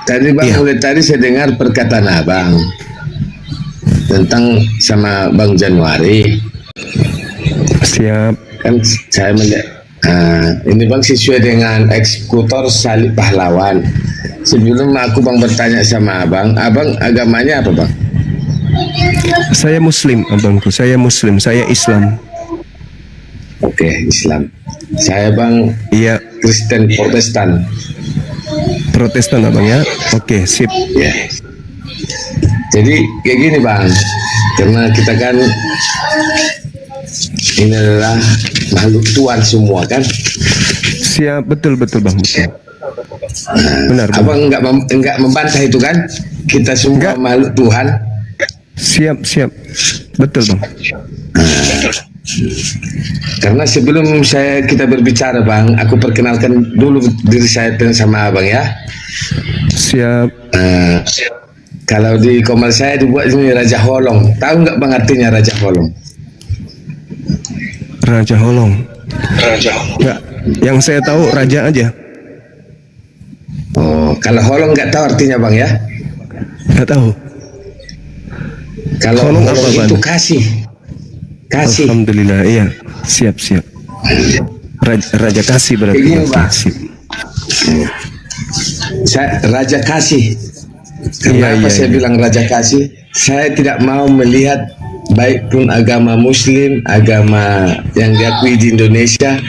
Tadi Bang, Iya. mulai tadi saya dengar perkataan Abang tentang sama Bang Januari. Siap. Kan saya melihat ini Bang sesuai dengan eksekutor salib pahlawan. Sebelum aku Bang bertanya sama Abang, Abang agamanya apa Bang? Saya Muslim, abangku. Saya Muslim. Saya Islam. Oke, Islam. Saya Bang Iya, Kristen Protestan. Protestan abang ya. Oke, sip. Ya. Jadi kayak gini Bang, karena kita kan ini adalah makhluk Tuhan semua kan. Siap, betul betul bang. Betul. Benar. Bang. Abang enggak membantah itu kan? Kita semua Enggak. makhluk Tuhan. Siap siap. Betul bang. Karena sebelum kita berbicara Bang, aku perkenalkan dulu diri saya sama Abang ya. Siap. Kalau di Komal saya dibuat ini Raja Holong. Tahu nggak Bang artinya Raja Holong? Raja Holong. Enggak. Yang saya tahu raja aja. Oh, kalau Holong nggak tahu artinya Bang ya? Enggak tahu. Kalau Holong Holong apa, Bang? itu kasih. Kasih. Alhamdulillah. Iya. Siap siap. Raja kasih berarti. Begini, Oke, Bang. sip. Saya Raja Kasih. Iya, Kenapa iya, saya iya. bilang Raja Kasih? Saya tidak mau melihat baik pun agama Muslim, agama yang diakui di Indonesia,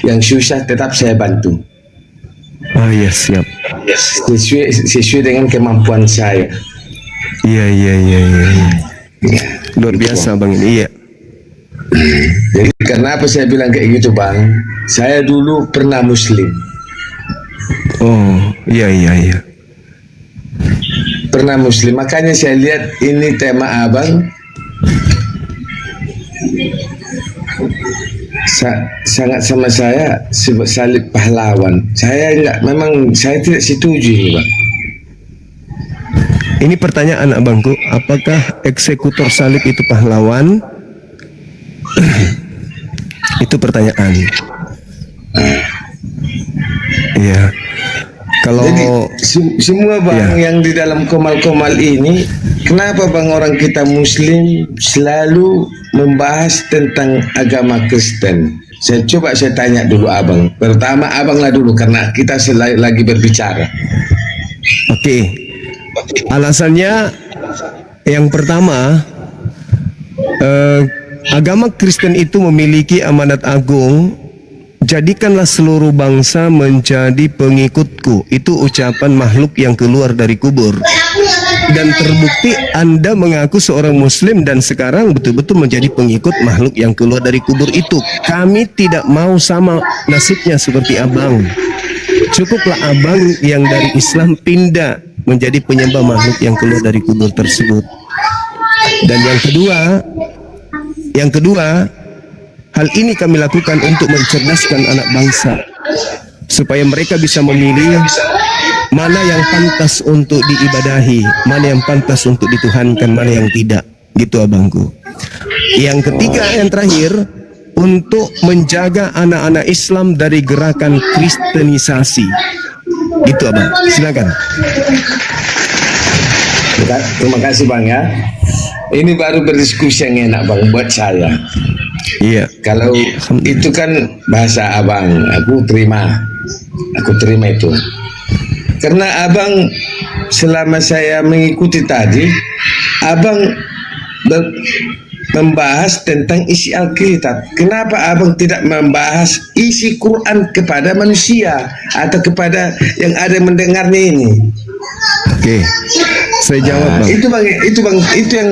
yang susah tetap saya bantu. Oh iya siap. Sesuai dengan kemampuan saya. Iya iya iya iya. iya. Ya, Luar gitu, biasa Bang. bang ini. Iya. Jadi kenapa saya bilang kayak gitu Bang? Saya dulu pernah Muslim. Oh iya iya iya. Pernah Muslim, makanya saya lihat ini tema Abang sangat sama saya salib pahlawan. Saya enggak, memang saya tidak setuju ini Bang. Ini pertanyaan abangku, apakah eksekutor salib itu pahlawan? Itu pertanyaan. Iya. Kalau Jadi semua Bang Ya. yang di dalam komal-komal ini, kenapa Bang orang kita Muslim selalu membahas tentang agama Kristen? Saya tanya dulu Abang. Pertama Abang lah dulu karena kita lagi berbicara. oke. Alasannya yang pertama, agama Kristen itu memiliki amanat agung. Jadikanlah seluruh bangsa menjadi pengikutku. Itu ucapan makhluk yang keluar dari kubur. Dan terbukti Anda mengaku seorang Muslim dan sekarang betul-betul menjadi pengikut makhluk yang keluar dari kubur itu. Kami tidak mau sama nasibnya seperti abang. Cukuplah abang yang dari Islam pindah menjadi penyembah makhluk yang keluar dari kubur tersebut. Dan yang kedua, hal ini kami lakukan untuk mencerdaskan anak bangsa supaya mereka bisa memilih mana yang pantas untuk diibadahi, mana yang pantas untuk dituhankan, mana yang tidak. Gitu abangku. Yang ketiga, yang terakhir, untuk menjaga anak-anak Islam dari gerakan kristenisasi. Gitu abang. Silakan. Terima kasih Bang ya. Ini baru berdiskusi yang enak Bang buat saya. Iya. Kalau itu kan bahasa Abang, aku terima itu. Karena Abang selama saya mengikuti tadi, Abang membahas tentang isi Alkitab. Kenapa Abang tidak membahas isi Quran kepada manusia atau kepada yang ada mendengarnya ini? Oke. Saya jawab bang. Itu yang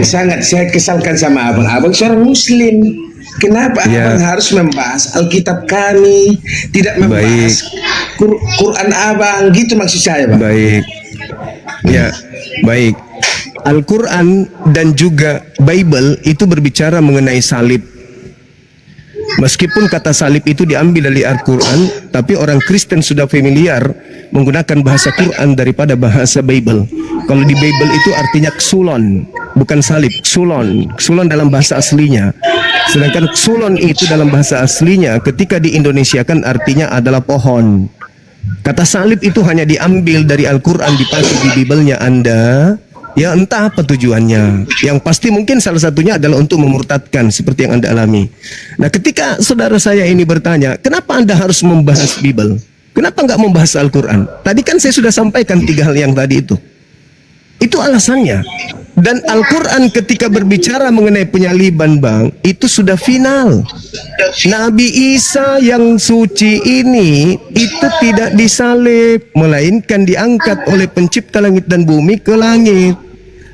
sangat saya kesalkan sama Abang. Abang seorang Muslim. Kenapa Ya. Abang harus membahas Alkitab kami, tidak membahas Quran Abang? Gitu maksud saya, Bang. Baik. Ya, baik. Al-Quran dan juga Bible itu berbicara mengenai salib. Meskipun kata salib itu diambil dari Al-Quran, tapi orang Kristen sudah familiar menggunakan bahasa Quran daripada bahasa Bible. Kalau di Bible itu artinya ksulon, bukan salib, ksulon. Ksulon dalam bahasa aslinya. Sedangkan ksulon itu dalam bahasa aslinya ketika di Indonesia kan artinya adalah pohon. Kata salib itu hanya diambil dari Al-Quran, dipakai di Bibelnya Anda. Ya entah apa tujuannya. Yang pasti mungkin salah satunya adalah untuk memurtadkan seperti yang Anda alami. Nah, ketika saudara saya ini bertanya, kenapa Anda harus membahas Bibel? Kenapa nggak membahas Al-Quran? Tadi kan saya sudah sampaikan 3 hal yang tadi itu. Itu alasannya. Dan Al-Quran ketika berbicara mengenai penyaliban, Bang, itu sudah final. Nabi Isa yang suci ini itu tidak disalib, melainkan diangkat oleh pencipta langit dan bumi ke langit.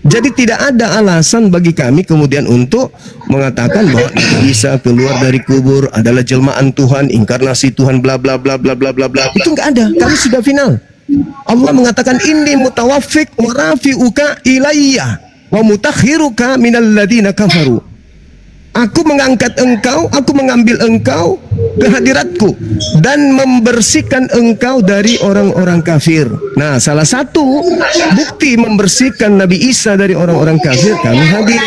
Jadi tidak ada alasan bagi kami kemudian untuk mengatakan bahwa Nabi Isa keluar dari kubur adalah jelmaan Tuhan, inkarnasi Tuhan, bla bla bla bla bla bla bla. Itu nggak ada. Kami sudah final. Allah mengatakan inni mutawaffik wa rafi'uka ilayya wa mutakhiruka minal ladina kafaru. Aku mengangkat engkau, aku mengambil engkau ke hadiratku dan membersihkan engkau dari orang-orang kafir. Nah, salah satu bukti membersihkan Nabi Isa dari orang-orang kafir, kami hadir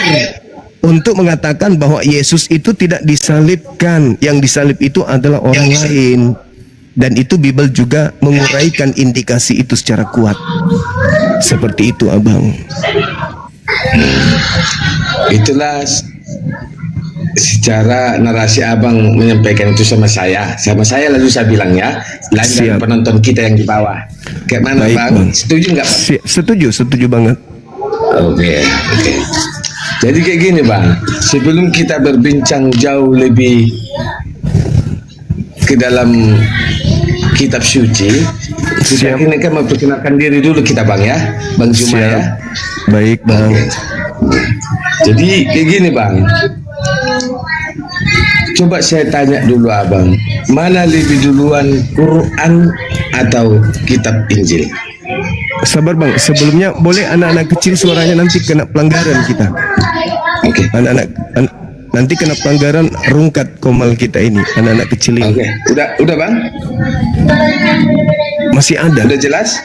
untuk mengatakan bahwa Yesus itu tidak disalibkan. Yang disalib itu adalah orang lain. Dan itu Bible juga menguraikan indikasi itu secara kuat. Seperti itu, Abang. Itulah secara narasi Abang menyampaikan itu sama saya. Sama saya lalu saya bilang ya, lain dari penonton kita yang di bawah. Kayak mana, Baik, Bang? Setuju nggak, Bang? Setuju banget. Oke. Jadi kayak gini, Bang. Sebelum kita berbincang jauh lebih ke dalam kitab suci, kita ini kan memperkenalkan diri dulu kita, Bang, ya, Bang Juma. Ya. Baik, Bang. Jadi kayak gini, Bang. Coba saya tanya dulu Abang, mana lebih duluan, Quran atau kitab Injil? Sabar, Bang, sebelumnya boleh anak-anak kecil suaranya nanti kena pelanggaran kita. Oke. Anak-anak nanti kena pelanggaran rungkat komal kita ini, anak-anak kecil ini. Oke. Udah, Bang? Masih ada. Udah jelas?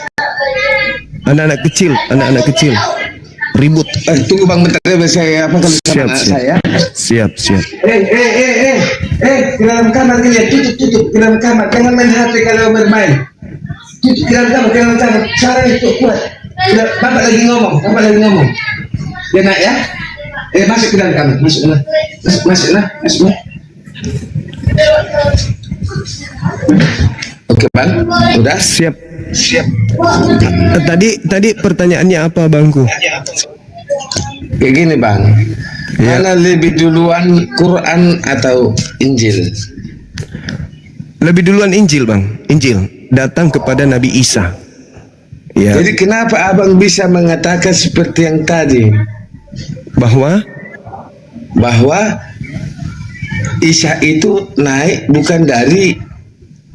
Anak-anak kecil ribut. Tunggu Bang bentar, saya apa kalau sama anak saya? Siap. Ke dalam kamar kalian, tutup ke dalam kamar, jangan main HP kalau bermain. Tutup ke dalam kamar, suara itu kuat. Bapak lagi ngomong. Ya nak ya? Masuk ke dalam kamar, masuklah. Oke, Bang, udah? Siap. Tadi pertanyaannya apa, Bangku? Kayak gini, Bang. Mana lebih duluan, Quran atau Injil? Lebih duluan Injil, Bang. Injil datang kepada Nabi Isa. Ya. Jadi kenapa Abang bisa mengatakan seperti yang tadi? Bahwa Isa itu naik bukan dari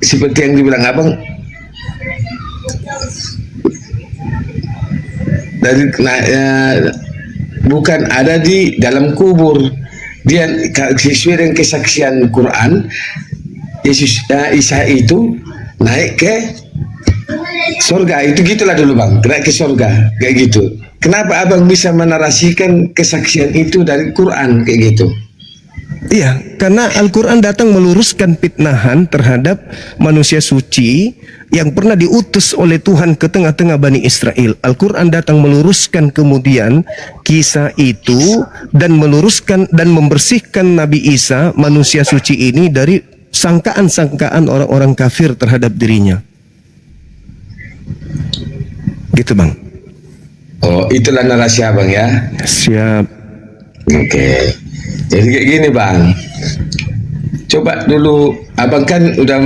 seperti yang dibilang Abang, dari bukan ada di dalam kubur. Dia sesuai dengan kesaksian Quran, Isa itu naik ke surga. Itu gitulah dulu, Bang, naik ke surga kayak gitu. Kenapa Abang bisa menarasikan kesaksian itu dari Quran kayak gitu? Iya, karena Al-Quran datang meluruskan fitnahan terhadap manusia suci yang pernah diutus oleh Tuhan ke tengah-tengah Bani Israel. Al-Quran datang meluruskan kemudian kisah itu dan meluruskan dan membersihkan Nabi Isa, manusia suci ini, dari sangkaan-sangkaan orang-orang kafir terhadap dirinya. Gitu, Bang. Oh, itulah narasi Abang ya. Siap. Oke. Jadi kayak gini, Bang. Coba dulu, Abang kan udah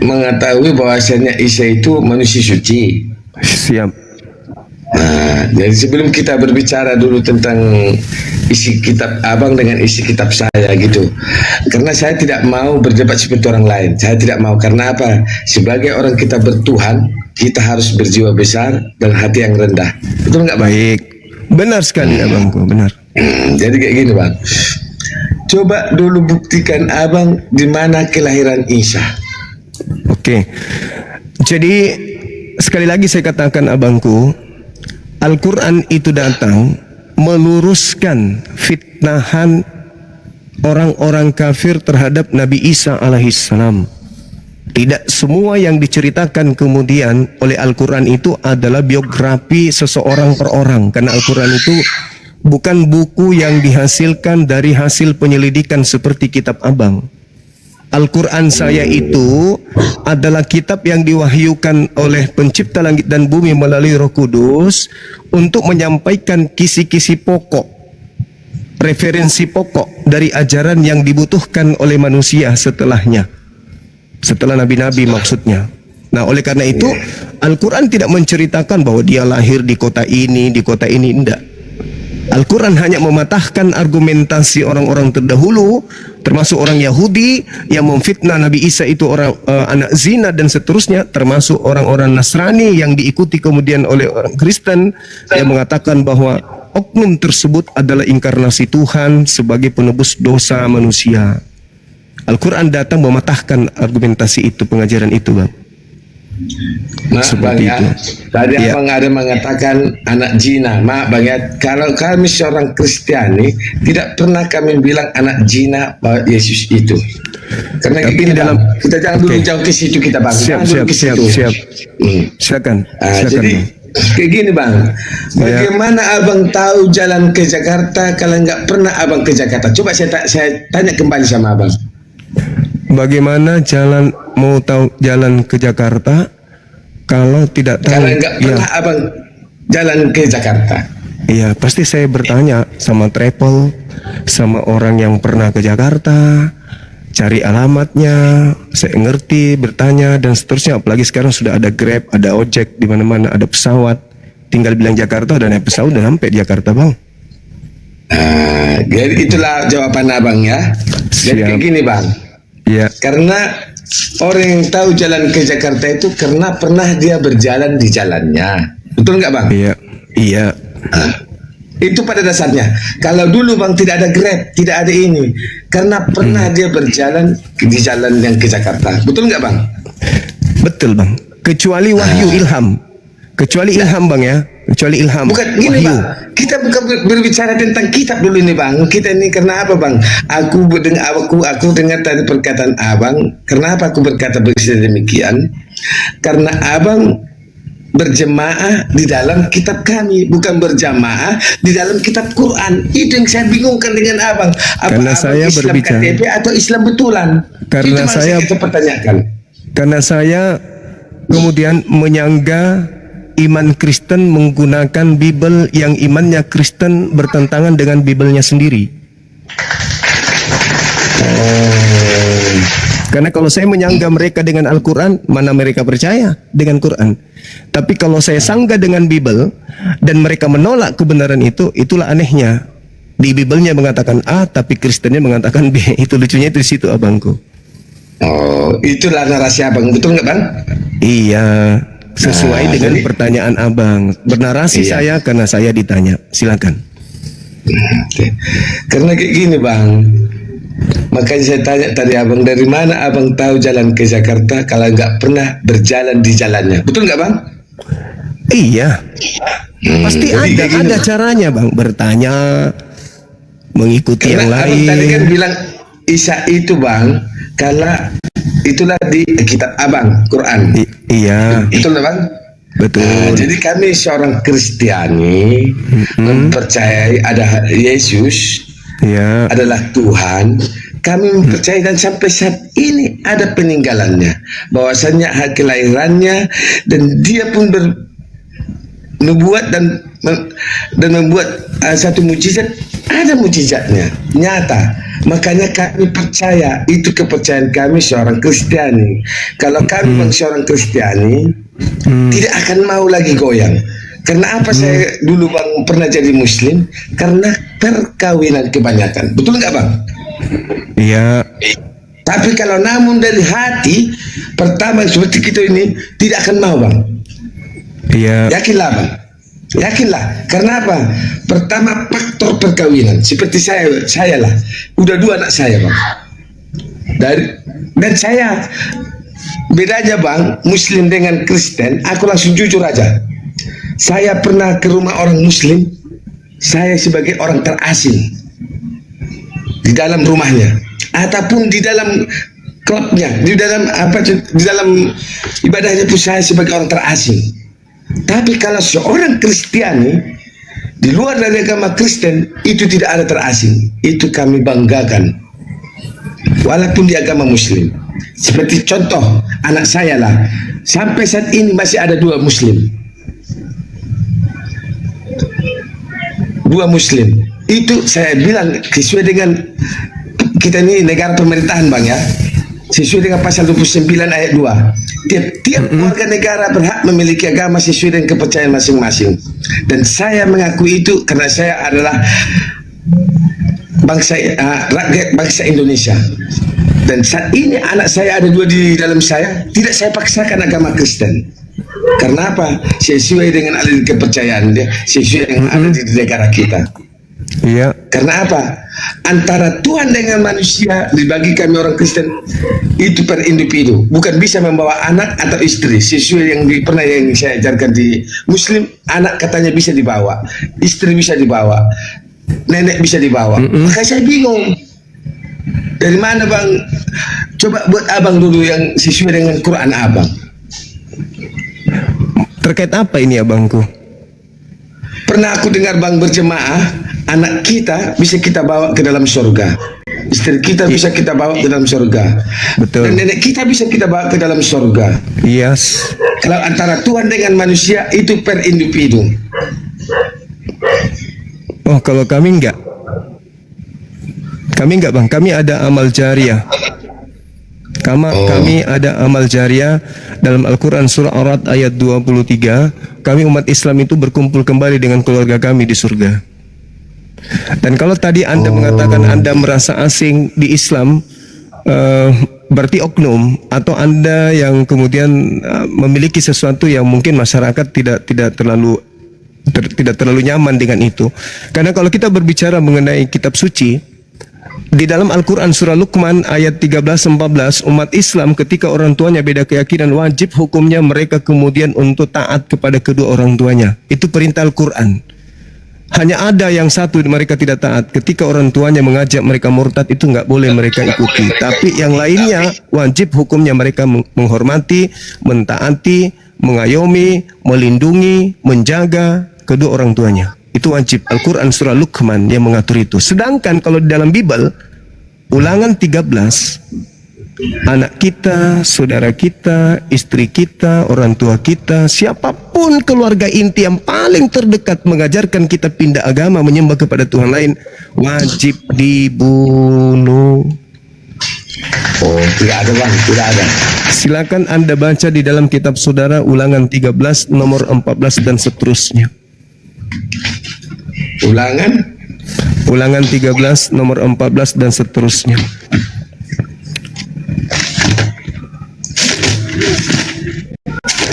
mengetahui bahwasanya Isa itu manusia suci. Siap. Nah, jadi sebelum kita berbicara dulu tentang isi kitab Abang dengan isi kitab saya gitu. Karena saya tidak mau berdebat seperti orang lain. Saya tidak mau, karena apa? Sebagai orang kita bertuhan, kita harus berjiwa besar dan hati yang rendah. Betul nggak, Bang? Baik. Benar sekali, Abangku, benar. Jadi kayak gini, Bang. Coba dulu buktikan Abang di mana kelahiran Isa. Oke. Jadi sekali lagi saya katakan, Abangku, Al-Quran itu datang meluruskan fitnahan orang-orang kafir terhadap Nabi Isa alaihissalam. Tidak semua yang diceritakan kemudian oleh Al-Quran itu adalah biografi seseorang per orang. Karena Al-Quran itu bukan buku yang dihasilkan dari hasil penyelidikan seperti kitab Abang. Al-Quran saya itu adalah kitab yang diwahyukan oleh pencipta langit dan bumi melalui Roh Kudus untuk menyampaikan kisi-kisi pokok, referensi pokok dari ajaran yang dibutuhkan oleh manusia setelahnya, setelah nabi-nabi maksudnya. Nah, oleh karena itu Al-Quran tidak menceritakan bahwa dia lahir di kota ini, enggak. Al-Quran hanya mematahkan argumentasi orang-orang terdahulu, termasuk orang Yahudi yang memfitnah Nabi Isa itu orang anak zina dan seterusnya, termasuk orang-orang Nasrani yang diikuti kemudian oleh orang Kristen yang mengatakan bahwa oknum tersebut adalah inkarnasi Tuhan sebagai penebus dosa manusia. Al-Quran datang mematahkan argumentasi itu, pengajaran itu, Bang. Mak, Bang ya, tadi Abang ada mengatakan anak zina. Mak, Bang ya, kalau kami seorang Kristiani tidak pernah kami bilang anak zina Pak Yesus itu. Karena tapi kita, dalam kita jangan dulu jauh ke situ kita Bang. Siap. Silakan. Jadi kayak gini Bang, bagaimana Abang tahu jalan ke Jakarta kalau nggak pernah Abang ke Jakarta? Coba saya tanya kembali sama Abang. Bagaimana mau tahu jalan ke Jakarta kalau tidak tahu? Kalau nggak pernah Abang jalan ke Jakarta. Iya, pasti saya bertanya sama travel, sama orang yang pernah ke Jakarta, cari alamatnya, saya ngerti, bertanya dan seterusnya. Apalagi sekarang sudah ada Grab, ada ojek di mana-mana, ada pesawat. Tinggal bilang Jakarta dan naik pesawat dan sampai di Jakarta, Bang. Jadi itulah jawaban Abang ya. Jadi kayak gini Bang. Iya. Karena orang yang tahu jalan ke Jakarta itu karena pernah dia berjalan di jalannya. Betul nggak Bang? Iya. Itu pada dasarnya. Kalau dulu Bang tidak ada Grab, tidak ada ini, karena pernah dia berjalan di jalan yang ke Jakarta. Betul nggak Bang? Betul Bang. Kecuali wahyu ilham. Kecuali ilham Bang ya. Kecuali ilham. Bukan gini wahyu. Bang. Kita bukan berbicara tentang kitab dulu ini Bang. Kita ini karena apa Bang? Aku dengar tadi perkataan Abang. Kenapa aku berkata demikian? Karena Abang berjemaah di dalam kitab kami, bukan berjamaah di dalam kitab Quran. Itu yang saya bingungkan dengan Abang. Apa karena Abang saya Islam berbicara KTP atau Islam betulan? Karena itu saya kita pertanyakan. Karena saya kemudian menyangga iman Kristen menggunakan Bible yang imannya Kristen bertentangan dengan Bible-nya sendiri. Karena kalau saya menyangga mereka dengan Al-Quran, mana mereka percaya dengan Quran. Tapi kalau saya sangga dengan Bible dan mereka menolak kebenaran itu, itulah anehnya. Di Bible-nya mengatakan A, tapi Kristennya mengatakan B. Itu lucunya itu di situ abangku. Oh, itulah narasi Abang, betul nggak Bang? Iya, sesuai dengan pertanyaan Abang. Bernarasi saya karena saya ditanya. Silakan. Oke. Karena kayak gini Bang, makanya saya tanya tadi Abang, dari mana Abang tahu jalan ke Jakarta kalau nggak pernah berjalan di jalannya? Betul nggak Bang? Iya. Pasti ada caranya Bang. Bertanya, mengikuti karena yang Abang lain. tadi kan bilang Isa itu Bang, kalau itulah di kitab Abang, Quran. Iya. Betul Bang? Betul. Jadi kami seorang Kristiani mempercayai ada Yesus, adalah Tuhan. Kami mempercayai dan sampai saat ini ada peninggalannya, bahwasannya hak kelahirannya, dan dia pun bernubuat dan membuat satu mukjizat. Ada mukjizatnya nyata. Makanya kami percaya, itu kepercayaan kami seorang Kristiani. Kalau kami seorang Kristiani tidak akan mau lagi goyang. Karena apa saya dulu Bang pernah jadi Muslim? Karena perkawinan kebanyakan. Betul nggak Bang? Iya. Tapi kalau namun dari hati, pertama seperti kita ini tidak akan mau Bang. Iya. Yakinlah Bang. Yakinlah. Karena apa? Pertama faktor perkawinan. Seperti saya lah. Udah 2 anak saya Bang. Dan saya bedanya Bang, Muslim dengan Kristen, aku langsung jujur aja. Saya pernah ke rumah orang Muslim, saya sebagai orang terasing di dalam rumahnya, ataupun di dalam klubnya, di dalam apa, di dalam ibadahnya pun saya sebagai orang terasing. Tapi kalau seorang Kristiani di luar dari agama Kristen itu tidak ada terasing, itu kami banggakan. Walaupun di agama Muslim, seperti contoh anak saya lah, sampai saat ini masih ada dua Muslim. Itu saya bilang sesuai dengan kita ini negara pemerintahan bang ya, sesuai dengan pasal 29 ayat 2. Tiap warga negara berhak memiliki agama sesuai dengan kepercayaan masing-masing. Dan saya mengakui itu karena saya adalah rakyat bangsa Indonesia. Dan saat ini anak saya ada dua di dalam saya, tidak saya paksakan agama Kristen. Karena apa? Sesuai dengan alih kepercayaan dia, sesuai dengan ada di negara kita. Iya. Karena apa? Antara Tuhan dengan manusia dibagi kami orang Kristen itu per individu, bukan bisa membawa anak atau istri sesuai yang pernah yang saya ajarkan di Muslim. Anak katanya bisa dibawa, istri bisa dibawa, nenek bisa dibawa. Maka saya bingung, dari mana bang? Coba buat abang dulu yang sesuai dengan Quran abang. Terkait apa ini abangku? Pernah aku dengar bang berjemaah, anak kita bisa kita bawa ke dalam surga, istri kita bisa kita bawa ke dalam surga, Betul. dan nenek kita bisa kita bawa ke dalam surga. Yes. Kalau antara Tuhan dengan manusia itu per individu. Oh, kalau kami enggak. Kami enggak bang, kami ada amal jariah. Kami ada amal jariah dalam Al-Quran surah Ar-Ra'd ayat 23. Kami umat Islam itu berkumpul kembali dengan keluarga kami di surga. Dan kalau tadi Anda mengatakan Anda merasa asing di Islam, berarti oknum atau Anda yang kemudian memiliki sesuatu yang mungkin masyarakat tidak terlalu nyaman dengan itu. Karena kalau kita berbicara mengenai kitab suci, di dalam Al-Quran surah Luqman ayat 13-14, umat Islam ketika orang tuanya beda keyakinan, wajib hukumnya mereka kemudian untuk taat kepada kedua orang tuanya. Itu perintah Al-Quran. Hanya ada yang satu mereka tidak taat, ketika orang tuanya mengajak mereka murtad, itu nggak boleh mereka ikuti. Tapi yang lainnya wajib hukumnya mereka menghormati, mentaati, mengayomi, melindungi, menjaga kedua orang tuanya. Itu wajib. Al-Quran surah Luqman yang mengatur itu. Sedangkan kalau di dalam Bible, Ulangan 13, anak kita, saudara kita, istri kita, orang tua kita, siapapun keluarga inti yang paling terdekat mengajarkan kita pindah agama, menyembah kepada Tuhan lain, wajib dibunuh. Oh, tidak ada bang, tidak ada. Silakan Anda baca di dalam kitab saudara Ulangan 13 nomor 14 dan seterusnya. Ulangan 13 nomor 14 dan seterusnya.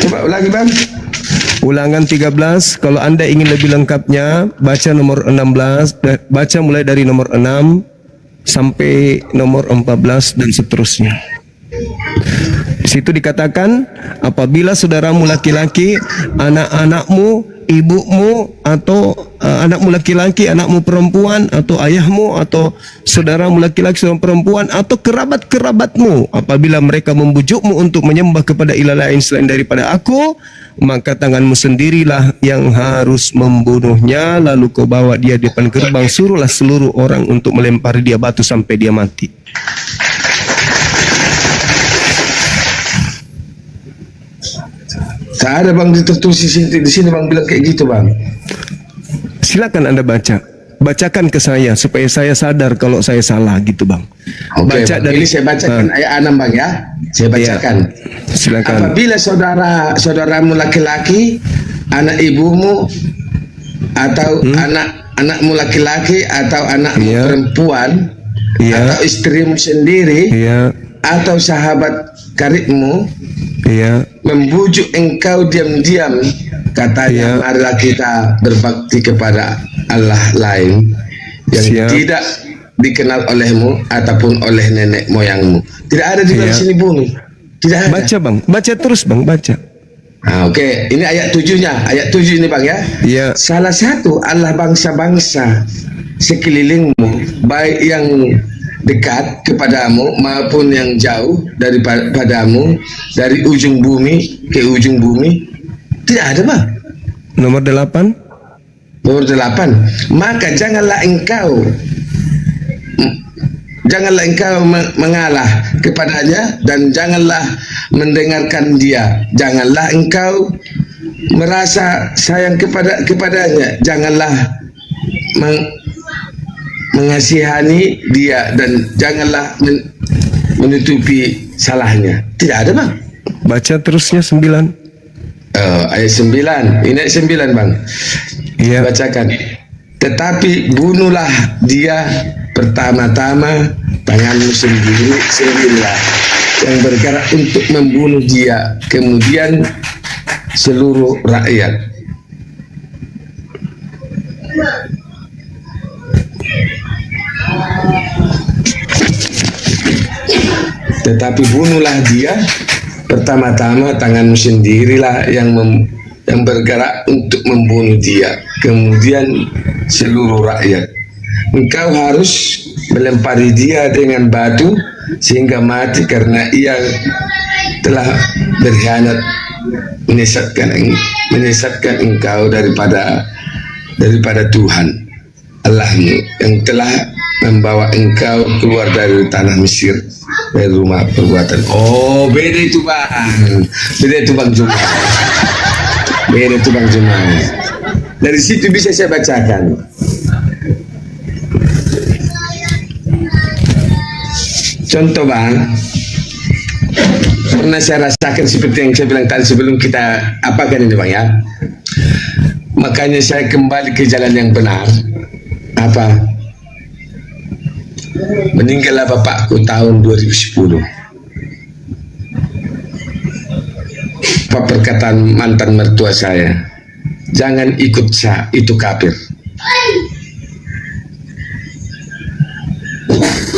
Coba ulangi bang. Ulangan 13, kalau Anda ingin lebih lengkapnya, baca nomor 16, baca mulai dari nomor 6 sampai nomor 14 dan seterusnya. Di situ dikatakan, apabila saudaramu laki-laki, anak-anakmu, ibumu, atau anakmu laki-laki, anakmu perempuan, atau ayahmu, atau saudaramu laki-laki, saudara perempuan, atau kerabat-kerabatmu, apabila mereka membujukmu untuk menyembah kepada ilah lain selain daripada aku, maka tanganmu sendirilah yang harus membunuhnya, lalu kau bawa dia di depan gerbang, suruhlah seluruh orang untuk melempari dia batu sampai dia mati. Tak ada bang tertulis di sini bang bilang kayak gitu bang. Silakan Anda baca. Bacakan ke saya supaya saya sadar kalau saya salah gitu bang. Oke, Baca bang. dari Ini saya bacakan ayat 6 bang ya. Saya bacakan. Ya, silakan. Apabila saudaramu laki-laki, anak ibumu, atau anakmu laki-laki, atau anakmu perempuan, atau istrimu sendiri, atau sahabat karibmu, membujuk engkau diam-diam, katanya marilah kita berbakti kepada Allah lain yang tidak dikenal olehmu ataupun oleh nenek moyangmu. Tidak ada di dalam sini bumi. Tidak ada. Baca bang, baca terus bang, baca. Oke, ini ayat 7-nya. Ayat 7 ini bang ya. Salah satu Allah bangsa-bangsa sekelilingmu, baik yang dekat kepadamu maupun yang jauh daripadamu, dari ujung bumi ke ujung bumi, tidak ada bang. Nomor 8. Nomor 8, maka janganlah engkau mengalah kepadanya dan janganlah mendengarkan dia. Janganlah engkau merasa sayang kepadanya. Janganlah mengasihani dia dan janganlah menutupi salahnya. Tidak ada bang. Baca terusnya 9. Ayat 9. Ini ayat 9 bang. Iya. Bacakan. Tetapi bunuhlah dia pertama-tama, tanganmu sendirilah yang bergerak untuk membunuh dia, kemudian seluruh rakyat. Tetapi bunuhlah dia pertama-tama, tanganmu sendirilah yang bergerak untuk membunuh dia, kemudian seluruh rakyat. Engkau harus melempari dia dengan batu sehingga mati karena ia telah berkhianat, menyesatkan engkau daripada Tuhan Allahmu yang telah membawa engkau keluar dari tanah Mesir, dari rumah perbuatan. Oh, beda itu bang, Jumat. Beda itu bang Jumat. Dari situ bisa saya bacakan. Contoh bang, pernah saya rasakan seperti yang saya bilang tadi sebelum kita apakan ini bang ya. Makanya saya kembali ke jalan yang benar. Apa? Meninggallah bapakku tahun 2010. Apa perkataan mantan mertua saya? Jangan ikut sah, itu kafir.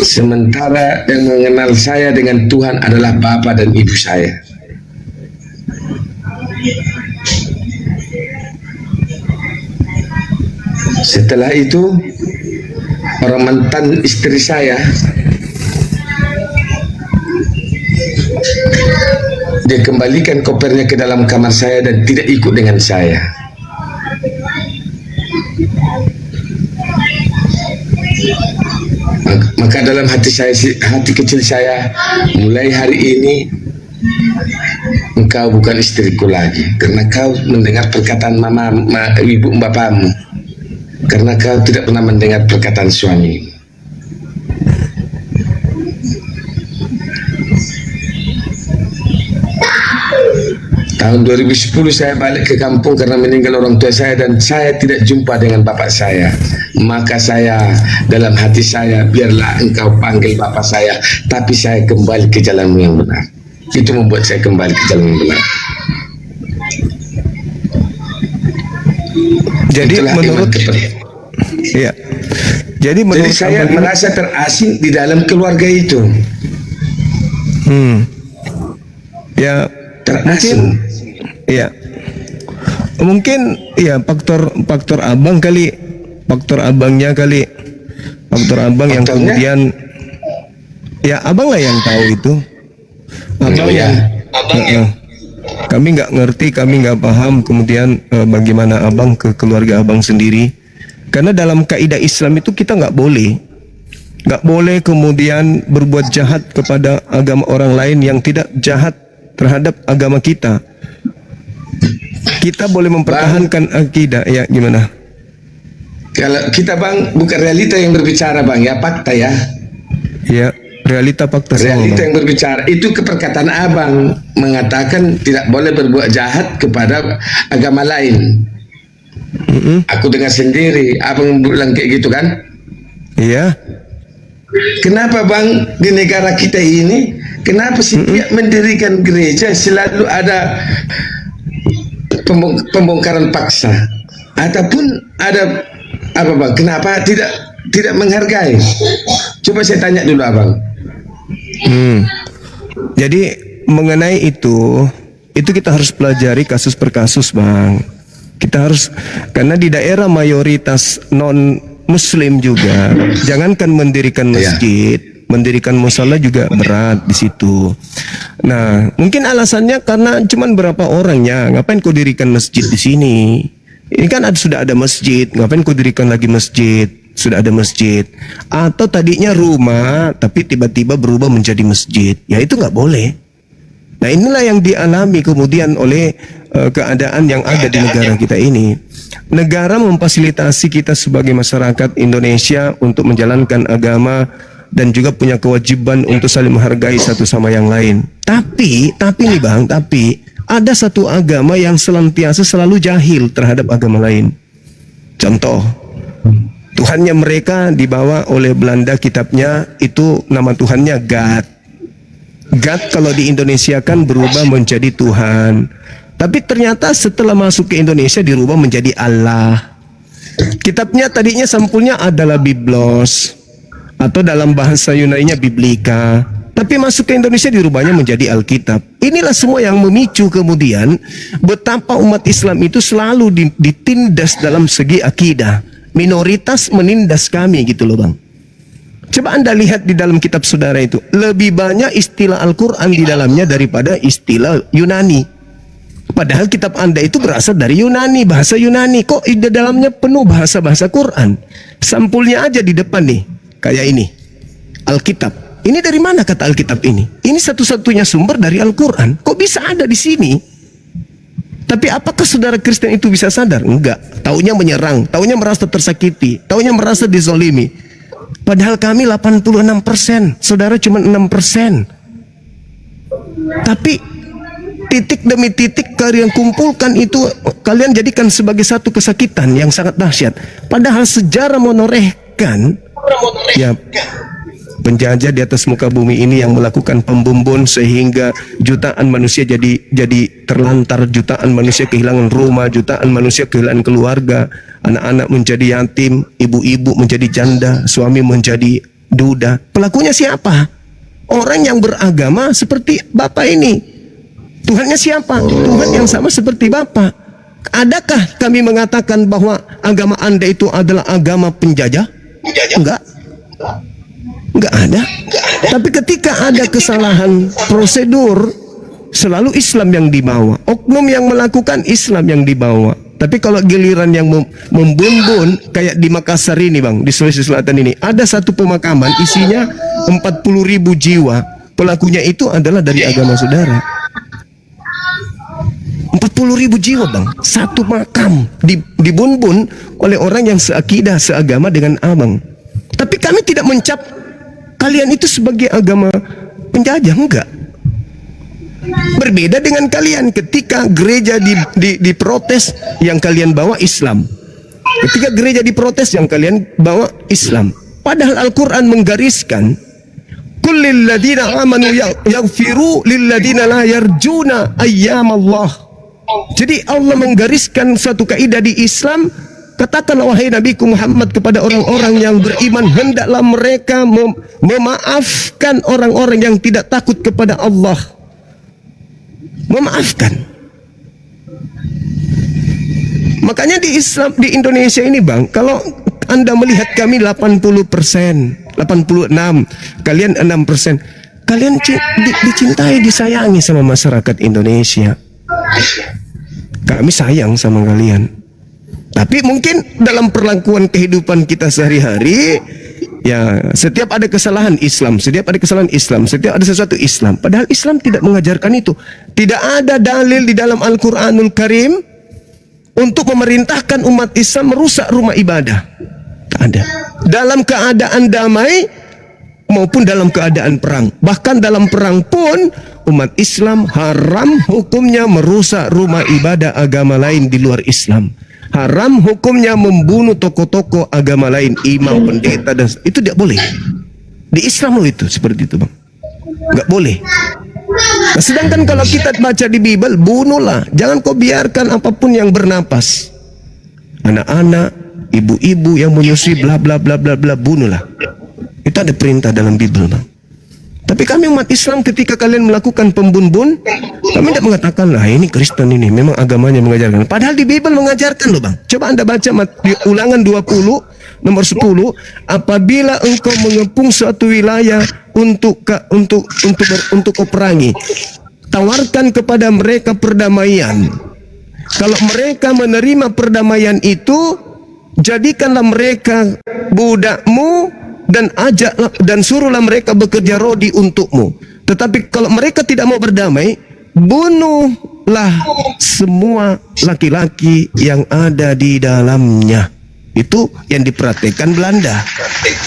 Sementara yang mengenal saya dengan Tuhan adalah bapak dan ibu saya. Setelah itu, orang mantan istri saya, dia kembalikan kopernya ke dalam kamar saya dan tidak ikut dengan saya. Maka dalam hati kecil saya, mulai hari ini engkau bukan istriku lagi, karena kau mendengar perkataan ibu bapakmu, karena kau tidak pernah mendengar perkataan suami. Tahun 2010 saya balik ke kampung karena meninggal orang tua saya dan saya tidak jumpa dengan bapak saya. Maka saya dalam hati saya, biarlah engkau panggil bapak saya, tapi saya kembali ke jalanmu yang benar. Itu membuat saya kembali ke jalan yang benar. Jadi itulah menurut ya. Jadi saya merasa terasing di dalam keluarga itu. Ya, terasing. Ya. Mungkin ya faktor abang kali, faktor abangnya kali, faktor abang yang kemudian ya abang lah yang tahu itu. Abang yang kami nggak ngerti, kami nggak paham kemudian bagaimana abang ke keluarga abang sendiri. Karena dalam kaidah Islam itu kita nggak boleh kemudian berbuat jahat kepada agama orang lain yang tidak jahat terhadap agama kita. Kita boleh mempertahankan akidah, ya gimana? Kalau kita bang, bukan realita yang berbicara bang, ya fakta ya. Ya, realita fakta. Realita yang berbicara itu keperkataan abang mengatakan tidak boleh berbuat jahat kepada agama lain. Aku dengar sendiri, abang bilang kayak gitu kan? Iya. Kenapa bang di negara kita ini, kenapa setiap mendirikan gereja selalu ada pembongkaran paksa, ataupun ada apa bang? Kenapa tidak menghargai? Coba saya tanya dulu abang. Jadi mengenai itu kita harus pelajari kasus per kasus bang. Kita harus, karena di daerah mayoritas non Muslim juga, jangankan mendirikan masjid, Mendirikan musala juga berat di situ. Nah, mungkin alasannya karena cuman berapa orangnya. Ngapain kau dirikan masjid di sini? Ini kan sudah ada masjid. Ngapain kau dirikan lagi masjid? Sudah ada masjid. Atau tadinya rumah, tapi tiba-tiba berubah menjadi masjid. Ya itu nggak boleh. Nah inilah yang dialami kemudian oleh keadaan yang ada di negara kita ini. Negara memfasilitasi kita sebagai masyarakat Indonesia untuk menjalankan agama dan juga punya kewajiban untuk saling menghargai satu sama yang lain. Tapi nih Bang, ada satu agama yang senantiasa selalu jahil terhadap agama lain. Contoh, Tuhannya mereka dibawa oleh Belanda, kitabnya itu nama Tuhannya God. God kalau di Indonesia kan berubah menjadi Tuhan. Tapi ternyata setelah masuk ke Indonesia dirubah menjadi Allah. Kitabnya tadinya sampulnya adalah Biblos, atau dalam bahasa Yunani-nya Biblika. Tapi masuk ke Indonesia dirubahnya menjadi Alkitab. Inilah semua yang memicu kemudian betapa umat Islam itu selalu ditindas dalam segi akidah. Minoritas menindas kami gitu loh Bang. Coba Anda lihat di dalam kitab saudara itu. Lebih banyak istilah Al-Quran di dalamnya daripada istilah Yunani. Padahal kitab Anda itu berasal dari Yunani, bahasa Yunani. Kok di dalamnya penuh bahasa-bahasa Quran? Sampulnya aja di depan nih. Kayak ini, Alkitab. Ini dari mana kata Alkitab ini? Ini satu-satunya sumber dari Al-Quran. Kok bisa ada di sini? Tapi apakah saudara Kristen itu bisa sadar? Enggak. Taunya menyerang, taunya merasa tersakiti, taunya merasa dizolimi. Padahal kami 86%, saudara cuma 6%. Tapi titik demi titik kalian kumpulkan itu, kalian jadikan sebagai satu kesakitan yang sangat dahsyat. Padahal sejarah menorehkan ya penjajah di atas muka bumi ini yang melakukan pembumbun sehingga jutaan manusia jadi terlantar, jutaan manusia kehilangan rumah, jutaan manusia kehilangan keluarga, anak-anak menjadi yatim, ibu-ibu menjadi janda, suami menjadi duda. Pelakunya siapa? Orang yang beragama seperti Bapak ini. Tuhannya siapa? Tuhan yang sama seperti Bapak. Adakah kami mengatakan bahwa agama Anda itu adalah agama penjajah? Enggak. Enggak ada. Tapi ketika ada kesalahan prosedur, selalu Islam yang dibawa. Oknum yang melakukan, Islam yang dibawa. Tapi kalau giliran yang membumbun, kayak di Makassar ini Bang, di Sulawesi Selatan ini, ada satu pemakaman isinya 40.000 jiwa. Pelakunya itu adalah dari agama saudara. 40.000 jiwa Bang, satu makam dibumbun oleh orang yang seakidah, seagama dengan abang. Tapi kami tidak mencap kalian itu sebagai agama penjajah, enggak. Berbeda dengan kalian ketika gereja diprotes, yang kalian bawa Islam. Ketika gereja diprotes, yang kalian bawa Islam. Padahal Al-Quran menggariskan, Qul lilladina amanu yaghfiru lilladina la yarjuna ayyamallah. Jadi Allah menggariskan suatu kaidah di Islam. Katakanlah wahai Nabiku Muhammad kepada orang-orang yang beriman, hendaklah mereka memaafkan orang-orang yang tidak takut kepada Allah. Memaafkan. Makanya di Islam di Indonesia ini Bang, kalau Anda melihat kami 80%, 86, kalian 6%, kalian dicintai, disayangi sama masyarakat Indonesia. Kami sayang sama kalian. Tapi mungkin dalam perlakuan kehidupan kita sehari-hari, ya setiap ada kesalahan Islam, setiap ada kesalahan Islam, setiap ada sesuatu Islam. Padahal Islam tidak mengajarkan itu. Tidak ada dalil di dalam Al-Quranul Karim untuk memerintahkan umat Islam merusak rumah ibadah. Tak ada. Dalam keadaan damai maupun dalam keadaan perang. Bahkan dalam perang pun umat Islam haram hukumnya merusak rumah ibadah agama lain di luar Islam. Haram hukumnya membunuh tokoh-tokoh agama lain, imam, pendeta, dan itu tidak boleh. Di Islam loh itu seperti itu Bang. Nggak boleh. Nah, sedangkan kalau kita baca di Bible, bunuhlah. Jangan kau biarkan apapun yang bernapas. Anak-anak, ibu-ibu yang menyusui bla bla bla bla bla, bunuhlah. Itu ada perintah dalam Bible Bang. Tapi kami umat Islam ketika kalian melakukan pembunuhan, kami tidak mengatakan lah ini Kristen ini, memang agamanya mengajarkan. Padahal di Bible mengajarkan loh Bang. Coba Anda baca di Ulangan 20, Nomor 10, apabila engkau mengepung suatu wilayah untuk peperangi, tawarkan kepada mereka perdamaian. Kalau mereka menerima perdamaian itu, jadikanlah mereka budakmu dan ajaklah dan suruhlah mereka bekerja rodi untukmu. Tetapi kalau mereka tidak mau berdamai, bunuhlah semua laki-laki yang ada di dalamnya. Itu yang diperhatikan Belanda.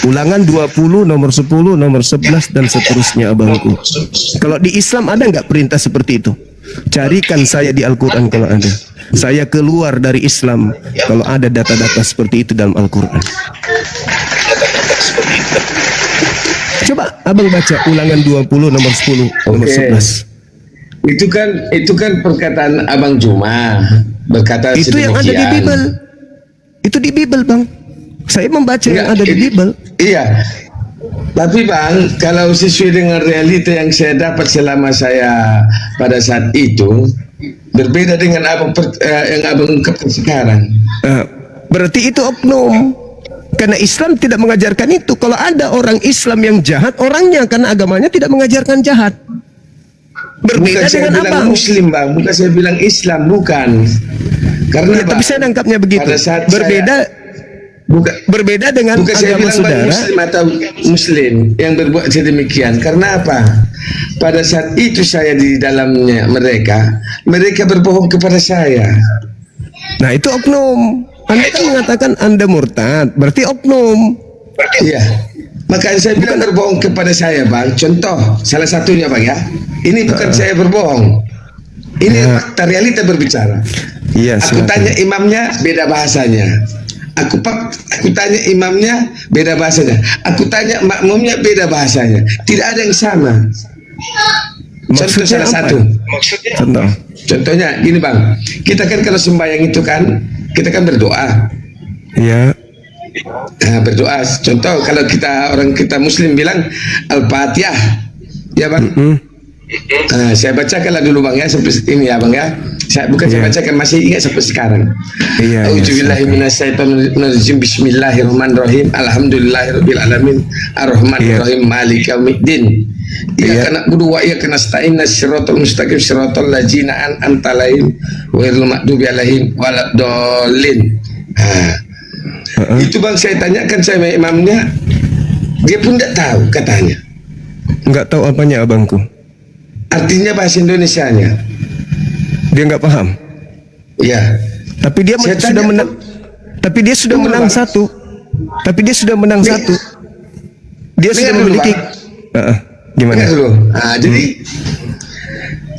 Ulangan 20, nomor 10, nomor 11 dan seterusnya abangku. Kalau di Islam ada nggak perintah seperti itu? Carikan saya di Al-Quran kalau ada. Saya keluar dari Islam kalau ada data-data seperti itu dalam Al-Quran. Coba abang baca ulangan 20 nomor 10 nomor 11. Itu kan perkataan Abang Juma berkata Itu yang ada di Bible. Itu di Bible, Bang. Saya membaca yang ada di Bible. Iya. Tapi Bang, kalau sesuai dengan realita yang saya dapat selama saya pada saat itu, berbeda dengan yang Abang ungkapkan sekarang. Berarti itu oknum. Karena Islam tidak mengajarkan itu. Kalau ada orang Islam yang jahat, orangnya karena agamanya tidak mengajarkan jahat. Berbeda bukan dengan saya bilang abang. Muslim, Bang. Bukan saya bilang Islam, bukan. Karena Ya, tapi saya nangkapnya begitu. Berbeda dengan bukan saya agama bilang saudara. Muslim atau Muslim yang berbuat sedemikian. Karena apa? Pada saat itu saya di dalamnya mereka berbohong kepada saya. Nah, itu oknum. Anda kan mengatakan Anda murtad, berarti oknum. Iya. Makanya saya bilang berbohong kepada saya, Bang. Contoh, salah satunya, Bang, ya. Ini bukan saya berbohong. Ini fakta realita berbicara. Iya, Aku tanya imamnya, beda bahasanya. Aku tanya imamnya, beda bahasanya. Aku tanya makmumnya, beda bahasanya. Tidak ada yang sama. Contoh salah satu. Contohnya gini, Bang. Kita kan kalau sembahyang itu kan, kita kan berdoa. Iya. Nah, berdoa. Contoh kalau orang kita Muslim bilang Al-Fatihah, ya Bang. Nah, saya bacakanlah dulu, Bang, ya, sampai ini ya, Bang, ya. Saya bacakan, masih ingat sampai sekarang. A'udzubillahi minasyaitonirrajim. Bismillahirrahmanirrahim. Alhamdulillahirabbil alamin. Arrahmanirrahim. Maliki yaumiddin. Iyyaka na'budu wa iyyaka nasta'in. Shiratal mustaqim shiratal ladzina an'amta 'alaihim ghairil maghdubi 'alaihim waladdallin. Itu, Bang, saya tanyakan sama imamnya, dia pun tidak tahu katanya. Enggak tahu apanya abangku. Artinya bahasa Indonesianya. Dia nggak paham. Ya. Tapi dia sudah menang. Tapi dia sudah menang satu. Tapi dia sudah menang satu. Dia sudah memiliki. Gimana? Dulu. Jadi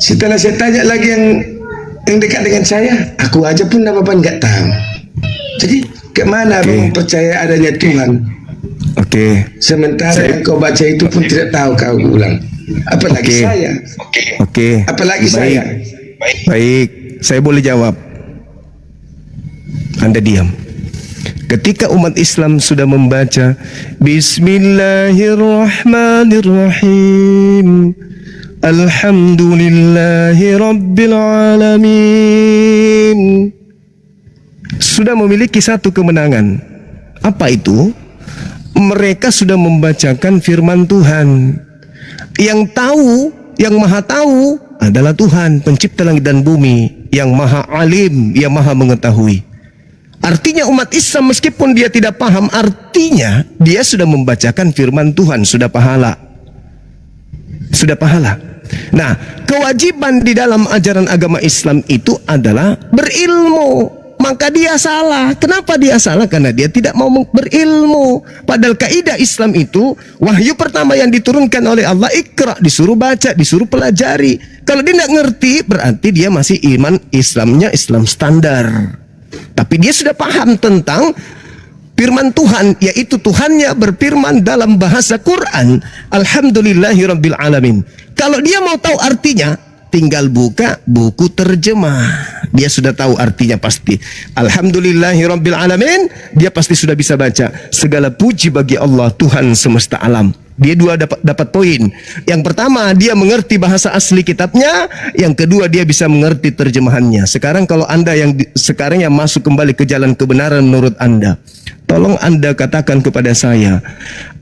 setelah saya tanya lagi yang dekat dengan saya, aku aja pun apa-apa nggak tahu. Jadi kemana Abang percaya adanya Tuhan? Sementara yang kau baca itu pun tidak tahu, kau ulang. Apalagi saya. Apalagi saya. Baik, saya boleh jawab. Anda diam. Ketika umat Islam sudah membaca Bismillahirrahmanirrahim, Alhamdulillahi Rabbil Alamin, sudah memiliki satu kemenangan. Apa itu? Mereka sudah membacakan firman Tuhan. Yang tahu, yang maha tahu adalah Tuhan, pencipta langit dan bumi, yang maha alim, yang maha mengetahui. Artinya umat Islam meskipun dia tidak paham artinya, dia sudah membacakan firman Tuhan, sudah pahala. Sudah pahala. Nah, kewajiban di dalam ajaran agama Islam itu adalah berilmu. Maka dia salah. Kenapa dia salah? Karena dia tidak mau berilmu. Padahal kaidah Islam itu, wahyu pertama yang diturunkan oleh Allah, Iqra, disuruh baca, disuruh pelajari. Kalau dia tidak ngerti, berarti dia masih iman Islamnya Islam standar. Tapi dia sudah paham tentang firman Tuhan, yaitu Tuhannya berfirman dalam bahasa Quran, Alhamdulillahirabbil alamin. Kalau dia mau tahu artinya, tinggal buka buku terjemah. Dia sudah tahu artinya pasti. Alhamdulillahirabbil alamin, dia pasti sudah bisa baca. Segala puji bagi Allah, Tuhan semesta alam. Dia dua dapat poin. Yang pertama, dia mengerti bahasa asli kitabnya. Yang kedua, dia bisa mengerti terjemahannya. Sekarang kalau Anda sekarang yang masuk kembali ke jalan kebenaran menurut Anda, tolong Anda katakan kepada saya,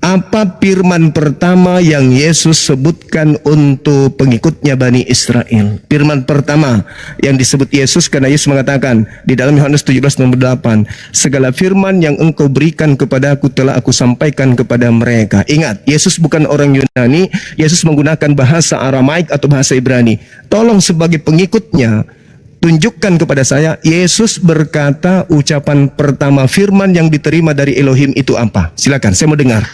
apa firman pertama yang Yesus sebutkan untuk pengikutnya Bani Israel? Firman pertama yang disebut Yesus, karena Yesus mengatakan di dalam Yohanes 17:8, segala firman yang engkau berikan kepadaku telah aku sampaikan kepada mereka. Ingat, Yesus bukan orang Yunani, Yesus menggunakan bahasa Aramaik atau bahasa Ibrani. Tolong sebagai pengikutnya, tunjukkan kepada saya, Yesus berkata ucapan pertama firman yang diterima dari Elohim itu apa? Silakan, saya mau dengar.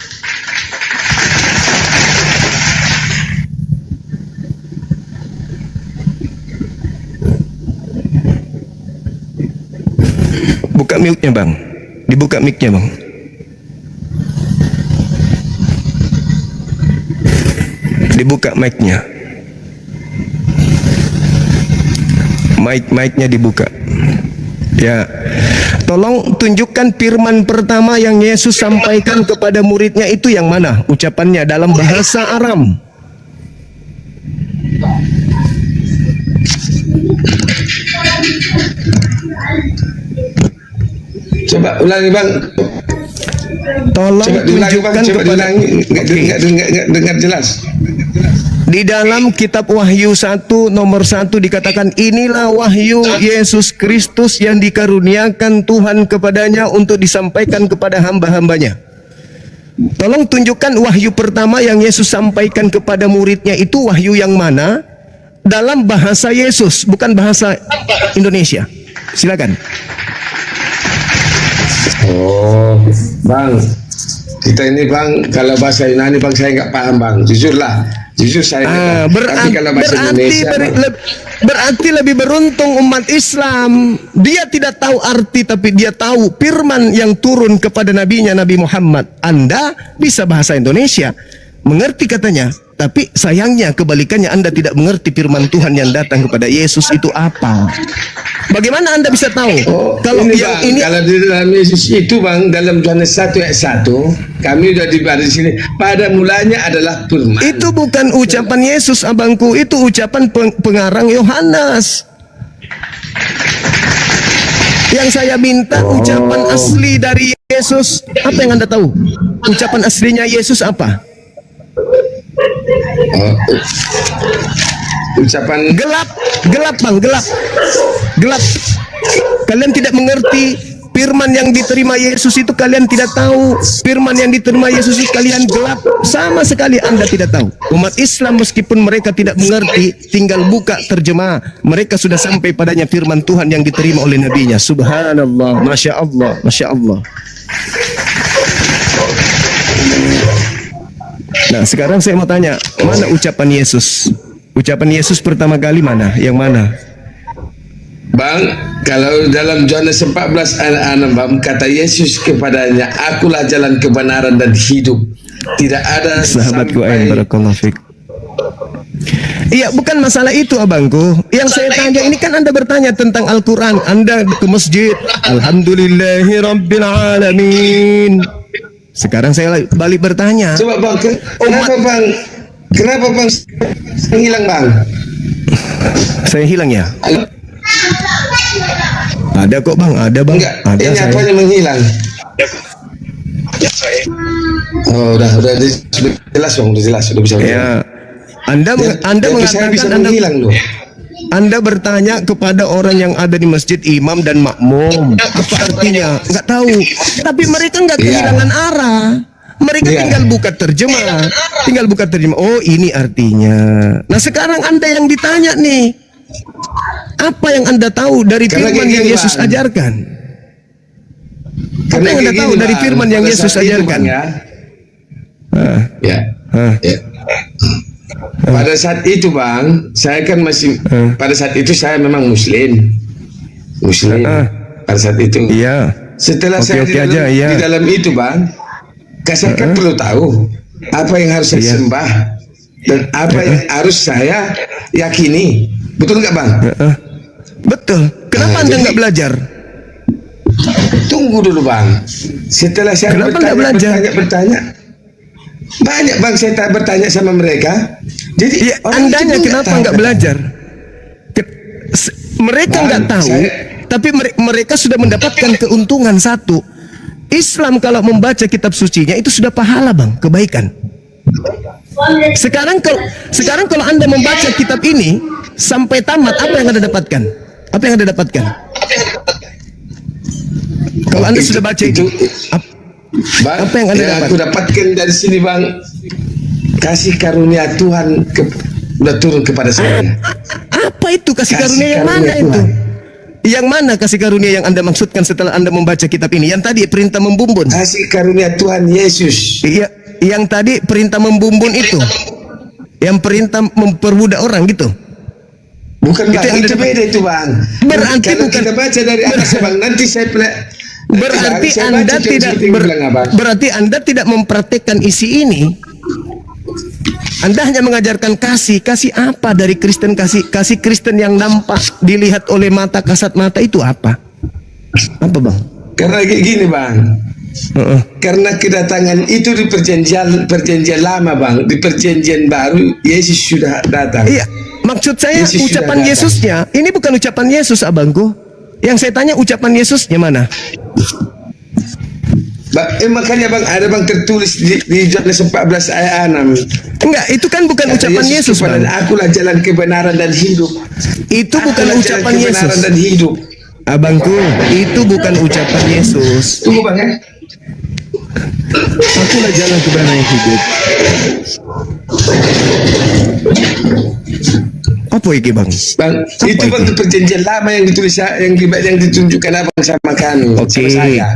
Buka mic-nya bang. Dibuka mic-nya bang. Dibuka mic-nya. Mic-nya dibuka. Ya. Tolong tunjukkan firman pertama yang Yesus sampaikan kepada muridnya itu yang mana? Ucapannya dalam bahasa Aram. Coba ulangi bang. Tolong Coba diulangi bang. tunjukkan Coba kepada diulangi. Nggak dengar jelas. di dalam kitab Wahyu 1 nomor 1 dikatakan, inilah wahyu Yesus Kristus yang dikaruniakan Tuhan kepadanya untuk disampaikan kepada hamba-hambanya. Tolong tunjukkan wahyu pertama yang Yesus sampaikan kepada muridnya itu wahyu yang mana? Dalam bahasa Yesus, bukan bahasa Indonesia. Silakan. Oh, bang, kita ini bang, kalau bahasa Yunani bang saya nggak paham bang, jujurlah, jujur saya. Tapi kalau bahasa Indonesia, berarti lebih beruntung umat Islam. Dia tidak tahu arti, tapi dia tahu firman yang turun kepada nabinya Nabi Muhammad. Anda bisa bahasa Indonesia, mengerti katanya, tapi sayangnya kebalikannya, Anda tidak mengerti firman Tuhan yang datang kepada Yesus itu apa. Bagaimana Anda bisa tahu? Kalau ini, yang bang, ini kalau di dalam Yesus itu bang, dalam Yohanes 1 ayat 1, kami sudah dibahas di sini. Pada mulanya adalah firman. itu bukan ucapan Yesus, abangku. Itu ucapan pengarang Yohanes. Yang saya minta ucapan asli dari Yesus. Apa yang Anda tahu? Ucapan aslinya Yesus apa? Ucapan Gelap bang, gelap. Kalian tidak mengerti firman yang diterima Yesus itu, kalian tidak tahu firman yang diterima Yesus itu, kalian gelap sama sekali. Anda tidak tahu. Umat Islam meskipun mereka tidak mengerti, tinggal buka terjemah, mereka sudah sampai padanya firman Tuhan yang diterima oleh nabinya. Subhanallah, masya Allah, masya Allah. Nah, sekarang saya mau tanya, mana ucapan Yesus? Ucapan Yesus pertama kali mana? Yang mana? bang, kalau dalam Yohanes 14 ayat 6 bang, kata Yesus kepadanya, akulah jalan kebenaran dan hidup. Tidak ada Sahabatku sampai... barakallahu fiik. Iya, bukan masalah itu abangku. Yang saya tanya ini kan Anda bertanya tentang Al-Quran. Anda ke masjid, Alhamdulillahi Rabbil Alamin. Sekarang saya balik bertanya. Coba bang, kenapa bang hilang bang? Saya hilang ya? Ada kok bang, ada bang. Enggak, Ada ini saya. apanya menghilang? Oh, udah jelas bang, udah jelas, udah bisa. Ya, Anda saya bisa mengatakan menghilang loh. Anda bertanya kepada orang yang ada di masjid, imam dan makmum, apa artinya? Nggak tahu. Tapi mereka nggak kehilangan arah. Mereka tinggal buka terjemah. Oh, ini artinya. Nah, sekarang Anda yang ditanya nih, apa yang Anda tahu dari firman yang Yesus ajarkan? Apa yang Anda tahu dari firman yang Yesus ajarkan? Pada saat itu bang, saya kan masih pada saat itu saya memang muslim. Pada saat itu. Iya. Setelah saya di dalam itu bang, saya kan perlu tahu apa yang harus saya sembah dan apa yang harus saya yakini. Betul nggak bang? Betul. Kenapa Anda nggak belajar? Tunggu dulu bang. Setelah saya bertanya, Banyak bang saya bertanya sama mereka. Jadi Ya, orang andanya itu kenapa tahu, nggak kan? belajar? Mereka Bang, nggak tahu, tapi mereka sudah mendapatkan keuntungan satu. Islam kalau membaca kitab sucinya itu sudah pahala bang, kebaikan. Sekarang kalau Anda membaca kitab ini sampai tamat, apa yang Anda dapatkan? Apa yang Anda dapatkan? Kalau Anda sudah baca itu, Bang, apa yang Anda yang dapat? aku dapatkan dari sini bang, kasih karunia Tuhan udah turun kepada saya. Apa itu kasih Kasih karunia yang mana karunia itu? Tuhan. Yang mana kasih karunia yang Anda maksudkan setelah Anda membaca kitab ini? Yang tadi perintah membumbun. Kasih karunia Tuhan Yesus. Iya, yang tadi perintah membumbun itu. Yang perintah memperbudak orang gitu. Bukan bang, yang Anda itu dapat. beda itu bang. Berarti Kalau bukan- kita baca dari atas bang, nanti saya Berarti saya Anda baca tidak seperti yang bilang abang. berarti Anda tidak mempraktekkan isi ini. Anda hanya mengajarkan kasih apa dari Kristen, kasih Kristen yang nampak dilihat oleh mata kasat mata itu apa? Apa bang? Karena gini bang, karena kedatangan itu di perjanjian lama bang, di perjanjian baru Yesus sudah datang. Iya, maksud saya Yesus sudah ucapan datang. Yesusnya ini bukan ucapan Yesus abangku. Yang saya tanya ucapan Yesusnya mana? Makanya bang ada bang tertulis di Yohanes 14 ayat 6. Enggak, itu kan bukan ucapan Yesus bang. Akulah jalan kebenaran dan hidup. Itu bukan Akulah jalan ucapan kebenaran Yesus. dan hidup. Abangku, itu bukan ucapan Yesus. Tunggu bang ya. Akulah jalan kebenaran yang hidup. Apa iki bang? Bang, itu bang itu? di perjanjian lama yang ditulis yang ditunjukkan abang sama kami, Oke. sama saya.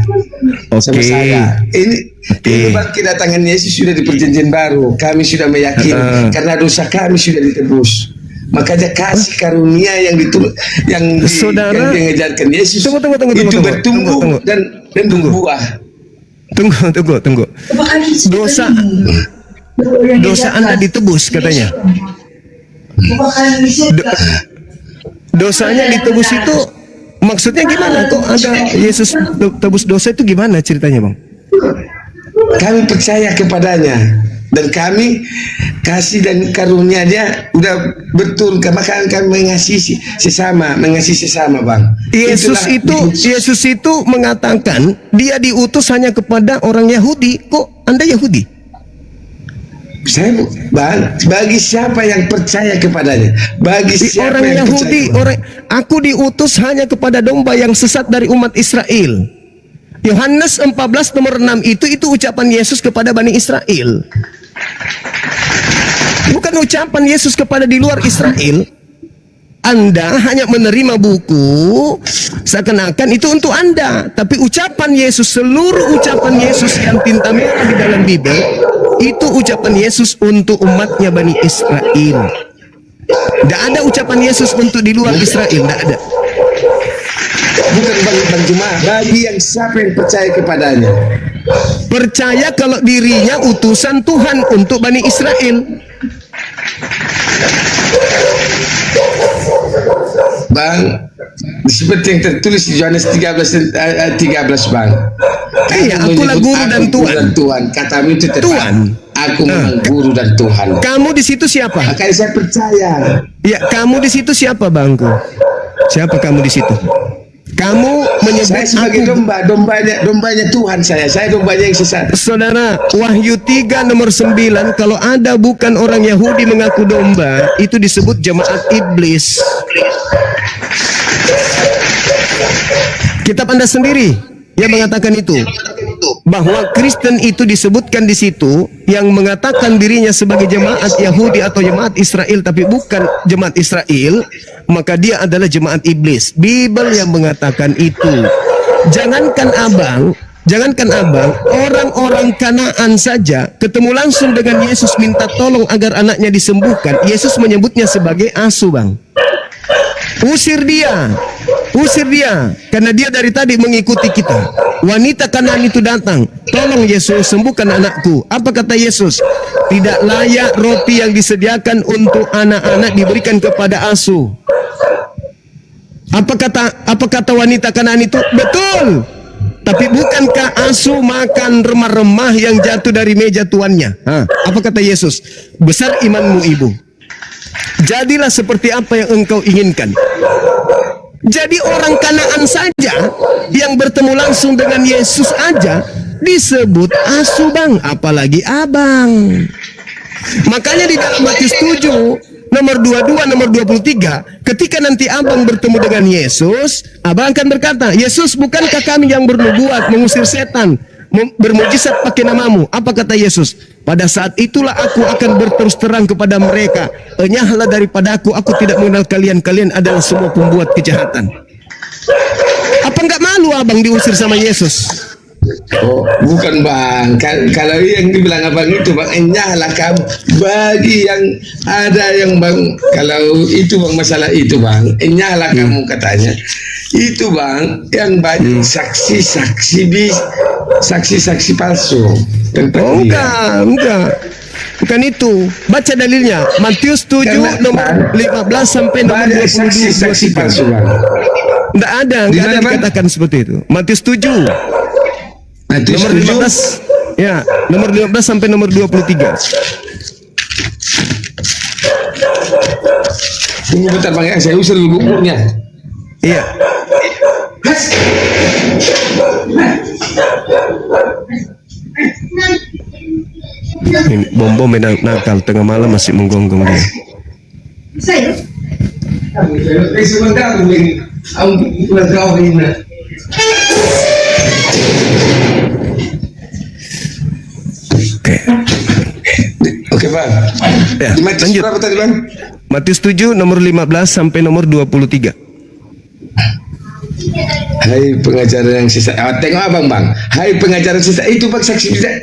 Sama Oke. saya. Ini bang kedatangan Yesus sudah di perjanjian baru. Kami sudah meyakini karena dosa kami sudah ditebus. Makanya kasih karunia yang Saudara, yang diajarkan Yesus tunggu, itu bertumbuh tunggu. dan berbuah. Tunggu. Dosa Anda ditebus katanya. Dosanya ditebus itu maksudnya gimana? Kok ada Yesus tebus dosa itu gimana ceritanya bang? Kami percaya kepadanya dan kami kasih dan karunia dia udah betul, maka kami mengasihi sesama bang. Yesus itu mengatakan dia diutus hanya kepada orang Yahudi. Kok Anda Yahudi? Saya bang, bagi siapa yang percaya kepadanya, bagi siapa Orang yang Yahudi, aku diutus hanya kepada domba yang sesat dari umat Israel. Yohanes 14 nomor 6 itu ucapan Yesus kepada Bani Israel. Bukan ucapan Yesus kepada di luar Israel. Anda hanya menerima buku seakan-akan itu untuk Anda, tapi ucapan Yesus, seluruh ucapan Yesus yang tinta merah di dalam Bible itu ucapan Yesus untuk umatnya Bani Israel. Tidak ada ucapan Yesus untuk di luar Israel, tidak ada. Bukan bang cuma bagi yang siapa yang percaya kepadanya. Percaya kalau dirinya utusan Tuhan untuk Bani Israel. Bang, seperti yang tertulis di Yohanes 13 ayat 13 bang. Iya, akulah guru dan Tuhan. Katamu itu tepat. Tuhan. Aku memang guru dan Tuhan. Kamu di situ siapa? Makanya saya percaya. Ya, kamu di situ siapa bangku? Siapa kamu di situ? Kamu menyebut Saya sebagai aku, dombanya Tuhan saya dombanya yang sesat. Saudara, Wahyu 3 nomor 9, kalau ada bukan orang Yahudi mengaku domba, itu disebut jemaat iblis. Kitab Anda sendiri yang mengatakan itu, bahwa Kristen itu disebutkan di situ yang mengatakan dirinya sebagai jemaat Yahudi atau jemaat Israel tapi bukan jemaat Israel, maka dia adalah jemaat iblis. Bible yang mengatakan itu. Jangankan abang, orang-orang Kanaan saja ketemu langsung dengan Yesus minta tolong agar anaknya disembuhkan. Yesus menyebutnya sebagai asu, bang. Usir dia, karena dia dari tadi mengikuti kita. Wanita Kanaan itu datang, tolong Yesus sembuhkan anakku. Apa kata Yesus? Tidak layak roti yang disediakan untuk anak-anak diberikan kepada asu. Apa kata wanita Kanaan itu? Betul. Tapi bukankah asu makan remah-remah yang jatuh dari meja tuannya? Apa kata Yesus? Besar imanmu ibu. Jadilah seperti apa yang engkau inginkan. Jadi orang Kanaan saja yang bertemu langsung dengan Yesus aja disebut asu bang, apalagi abang. Makanya di dalam Matius 7 nomor 22, nomor 23, ketika nanti abang bertemu dengan Yesus, abang akan berkata, Yesus, bukankah kami yang bernubuat, mengusir setan, bermujizat pakai namamu? Apa kata Yesus? Pada saat itulah aku akan berterus terang kepada mereka, enyahlah daripada aku tidak mengenal kalian, kalian adalah semua pembuat kejahatan. Apa enggak malu abang diusir sama Yesus? Oh, bukan bang. Kalau yang dibilang abang itu bang, enyahlah kamu. Bagi yang ada yang bang, kalau itu bang masalah itu bang, enyahlah kamu katanya. Itu bang, yang banyak saksi-saksi palsu. Oh, enggak. Bukan itu. Baca dalilnya. Matius 7 nomor 15 sampai nomor 22. Saksi palsu bang. Enggak ada dikatakan seperti itu. Matius 7 nomor 15, ya, nomor 15 sampai nomor 23. Tunggu bentar bang ya, saya usir dulu bukunya. Iya. Ini bom nakal tengah malam masih menggonggong dia. Oke bang. Ya, Matius lanjut. berapa tadi bang? Matius 7 nomor 15 sampai nomor 23. Hai pengajaran yang sesat. Tengok abang bang. Hai pengajaran sesat itu bang, saksi sesat.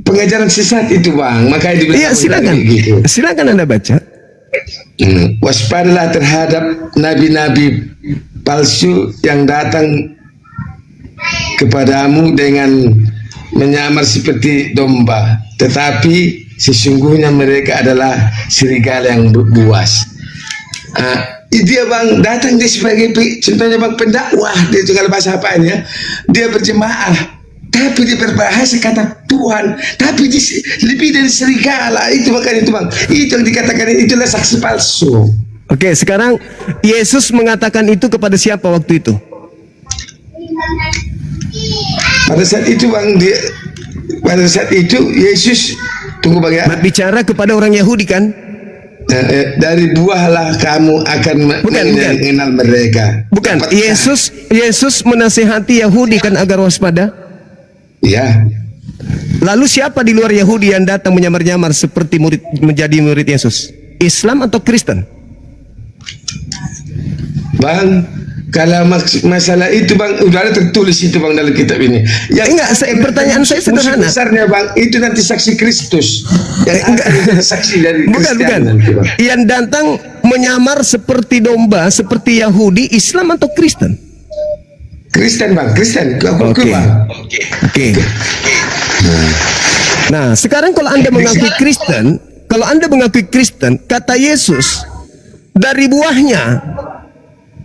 Pengajaran sesat itu bang. Makanya dibilang. Iya, silakan. Gitu. Silakan Anda baca. Waspadalah terhadap nabi-nabi palsu yang datang kepadamu dengan menyamar seperti domba, tetapi sesungguhnya mereka adalah serigala yang buas. Dia bang datang dia sebagai contohnya bang pendakwah, dia juga bahasa apanya, dia berjemaah, tapi dia berbahasa kata Tuhan, tapi dia lebih dari serigala. Itu makanya itu bang, itu yang dikatakan itulah saksi palsu. Oke, sekarang Yesus mengatakan itu kepada siapa waktu itu? Pada saat itu bang, pada saat itu Yesus, tunggu bang ya, Bicara kepada orang Yahudi kan? dari buahlah kamu akan mengenal mereka. Bukan. Yesus menasihati Yahudi kan agar waspada. Ya. Lalu siapa di luar Yahudi yang datang menyamar-nyamar seperti menjadi murid Yesus? Islam atau Kristen? Bang, kalau masalah itu bang, udah ada tertulis itu bang dalam kitab ini. Pertanyaan saya sederhana. Besarnya bang, itu nanti saksi Kristus. Saksi dari bukan. nanti, bang. Yang datang menyamar seperti domba, seperti Yahudi, Islam atau Kristen? Kristen bang, Kristen. Oke. Nah, sekarang kalau Anda mengakui Kristen, kata Yesus, dari buahnya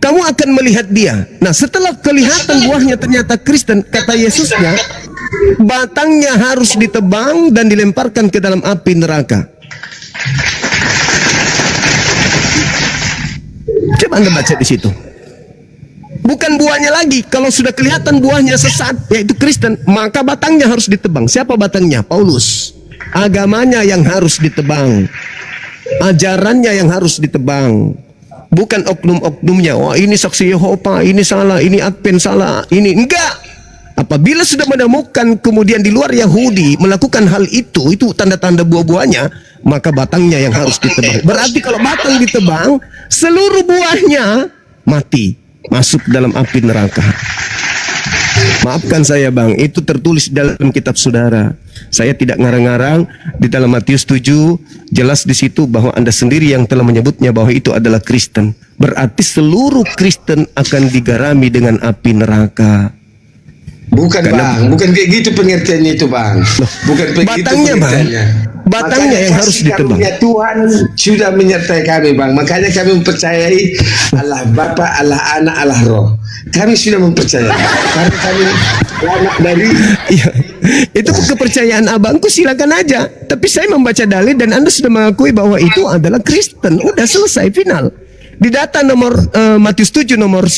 kamu akan melihat dia. Nah, setelah kelihatan buahnya ternyata Kristen, kata Yesusnya, batangnya harus ditebang dan dilemparkan ke dalam api neraka. Coba Anda baca di situ. Bukan buahnya lagi. Kalau sudah kelihatan buahnya sesat, yaitu Kristen, maka batangnya harus ditebang. Siapa batangnya? Paulus. Agamanya yang harus ditebang. Ajarannya yang harus ditebang. Bukan oknum-oknumnya. Wah, ini saksi Yehova, ini salah, ini Advent salah, ini enggak. Apabila sudah menemukan kemudian di luar Yahudi melakukan hal itu tanda-tanda buah-buahnya, maka batangnya yang harus ditebang. Berarti kalau batang ditebang, seluruh buahnya mati, masuk dalam api neraka. Maafkan saya bang, itu tertulis dalam kitab saudara. Saya tidak ngarang-ngarang. Di dalam Matius 7 jelas di situ bahwa Anda sendiri yang telah menyebutnya bahwa itu adalah Kristen. Berarti seluruh Kristen akan digarami dengan api neraka. Bukan bang, bukan kayak gitu pengertiannya itu bang. Bukan begitu Batangnya bang, batangnya Makanya yang harus kasih ditebang. karunia Tuhan sudah menyertai kami, Bang. Makanya kami mempercayai Allah Bapa, Allah Anak, Allah Roh. Kami sudah mempercayai karena kami anak dari Iya, itu kepercayaan abangku, silakan aja. Tapi saya membaca dalil dan Anda sudah mengakui bahwa itu adalah Kristen. Udah selesai, final. Di data nomor Matius 7 nomor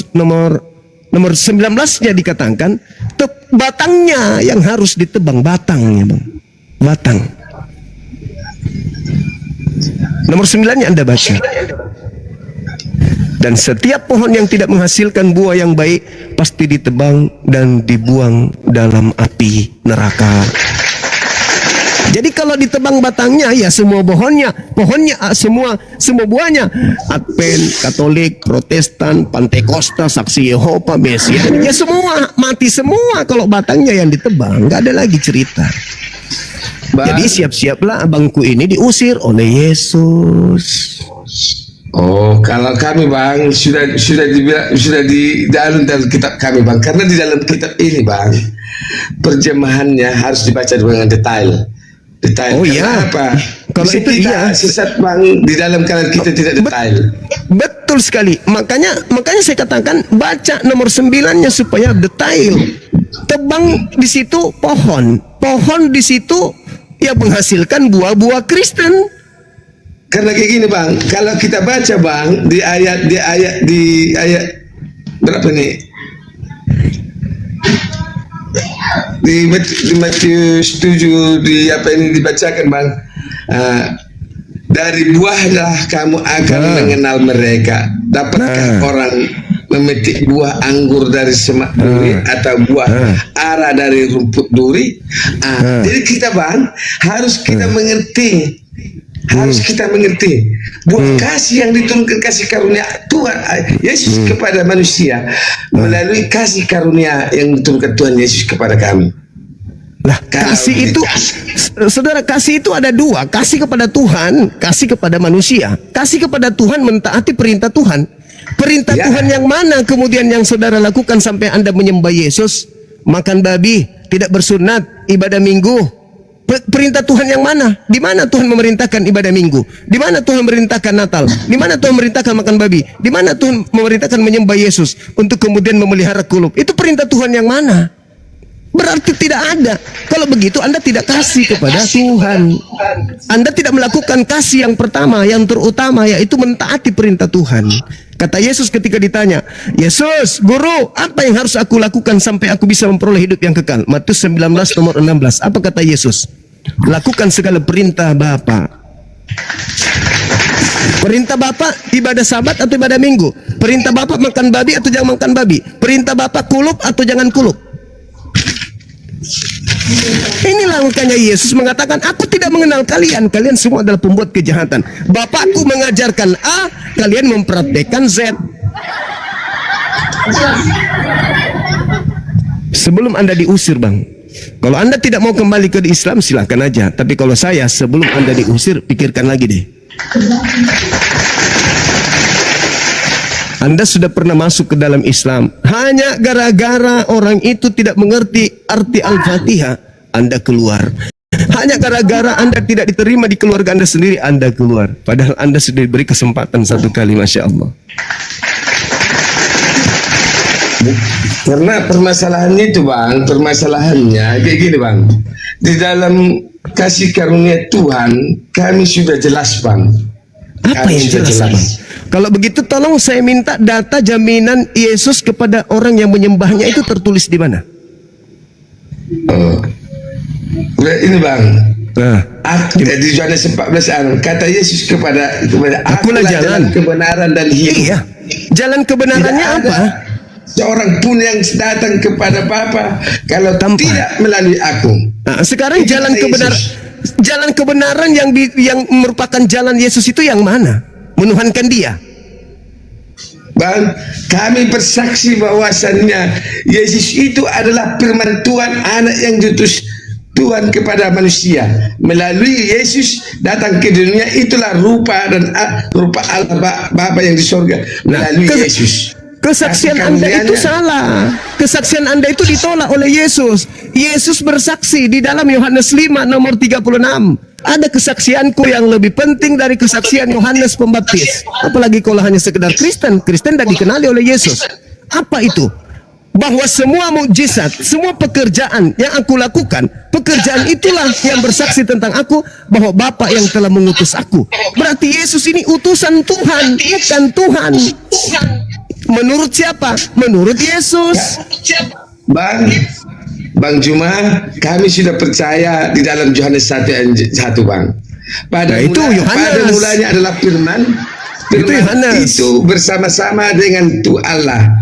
19-nya dikatakan batangnya yang harus ditebang, batangnya, Bang. Batang. Nomor 9-nya Anda baca. Dan setiap pohon yang tidak menghasilkan buah yang baik pasti ditebang dan dibuang dalam api neraka. Jadi kalau ditebang batangnya, ya semua pohonnya, semua buahnya, Advent, Katolik, Protestan, Pantekosta, Saksi Yehova, Mesias, ya semua mati semua kalau batangnya yang ditebang, nggak ada lagi cerita. Bang. Jadi siap-siaplah abangku ini diusir oleh Yesus. Oh, kalau kami, Bang, sudah di dalam kitab kami, Bang. Karena di dalam kitab ini, Bang, terjemahannya harus dibaca dengan detail. Oh iya. Apa? Kalau itu iya. Sesat, Bang, di dalam kanan kita tidak detail. Betul sekali. Makanya saya katakan baca nomor 9-nya supaya detail. Tebang di situ pohon di situ yang menghasilkan buah-buah Kristen. Karena kayak gini, Bang, kalau kita baca, Bang, di ayat berapa nih? Di Matius 7 di apa ini dibacakan, Bang? Dari buahlah kamu akan mengenal mereka. Dapatkah orang memetik buah anggur dari semak duri atau buah ara dari rumput duri? Jadi kita, Bang, harus kita mengerti. Harus kita mengerti buah kasih yang diturunkan, kasih karunia Tuhan Yesus kepada manusia melalui kasih karunia yang diturunkan Tuhan Yesus kepada kami. Nah, kasih itu, saudara, kasih itu ada dua: kasih kepada Tuhan, kasih kepada manusia. Kasih kepada Tuhan mentaati perintah Tuhan. Perintah Tuhan yang mana kemudian yang saudara lakukan sampai Anda menyembah Yesus, makan babi, tidak bersunat, ibadah minggu? Perintah Tuhan yang mana? Di mana Tuhan memerintahkan ibadah minggu? Di mana Tuhan memerintahkan Natal? Di mana Tuhan memerintahkan makan babi? Di mana Tuhan memerintahkan menyembah Yesus untuk kemudian memelihara kulub? Itu perintah Tuhan yang mana? Berarti tidak ada. Kalau begitu Anda tidak kasih kepada Tuhan. Anda tidak melakukan kasih yang pertama, yang terutama, yaitu mentaati perintah Tuhan. Kata Yesus ketika ditanya, Yesus, Guru, apa yang harus aku lakukan sampai aku bisa memperoleh hidup yang kekal? Matius 19 nomor 16. Apa kata Yesus? Lakukan segala perintah Bapa. Perintah Bapa ibadah Sabat atau ibadah Minggu? Perintah Bapa makan babi atau jangan makan babi? Perintah Bapa kulub atau jangan kulub? Inilah makanya Yesus mengatakan, aku tidak mengenal kalian. Kalian semua adalah pembuat kejahatan. Bapakku mengajarkan A, kalian mempraktekkan Z. Sebelum Anda diusir, Bang, kalau Anda tidak mau kembali ke Islam, silahkan aja. Tapi kalau saya, sebelum Anda diusir, pikirkan lagi deh. Anda sudah pernah masuk ke dalam Islam hanya gara-gara orang itu tidak mengerti arti Al-Fatihah, Anda keluar. Hanya gara-gara Anda tidak diterima di keluarga Anda sendiri, Anda keluar. Padahal Anda sudah diberi kesempatan satu kali, Masya Allah. Karena permasalahannya itu, Bang, permasalahannya kayak gini, Bang. Di dalam kasih karunia Tuhan, kami sudah jelas, Bang. Apa yang jelas, Bang? Kalau begitu tolong saya minta data jaminan Yesus kepada orang yang menyembahnya itu tertulis di mana? Ini, Bang. Di Yohanes 14 kata Yesus kepada akulah jalan kebenaran dan hidup. Iya. Jalan kebenarannya apa? Seorang pun yang datang kepada Bapa kalau tidak melalui aku. Nah, sekarang jalan kebenaran yang merupakan jalan Yesus itu yang mana? Menuhankan Dia. Bang, kami bersaksi bahwasannya Yesus itu adalah firman Tuhan, anak yang diutus Tuhan kepada manusia. Melalui Yesus datang ke dunia, itulah rupa Allah Bapa yang di sorga melalui Yesus. Kesaksian Anda itu salah. Kesaksian Anda itu ditolak oleh Yesus. Yesus bersaksi di dalam Yohanes 5 nomor 36. Ada kesaksianku yang lebih penting dari kesaksian Yohanes Pembaptis. Apalagi kalau hanya sekedar Kristen. Kristen dan dikenali oleh Yesus. Apa itu? Bahwa semua mukjizat, semua pekerjaan yang aku lakukan, pekerjaan itulah yang bersaksi tentang aku, bahwa Bapa yang telah mengutus aku. Berarti Yesus ini utusan Tuhan, bukan Tuhan. Menurut siapa? Menurut Yesus. Bang Juma, kami sudah percaya di dalam Yohanes 1 ayat 1, Bang. Pada mulanya adalah firman. Firman itu bersama-sama dengan Allah.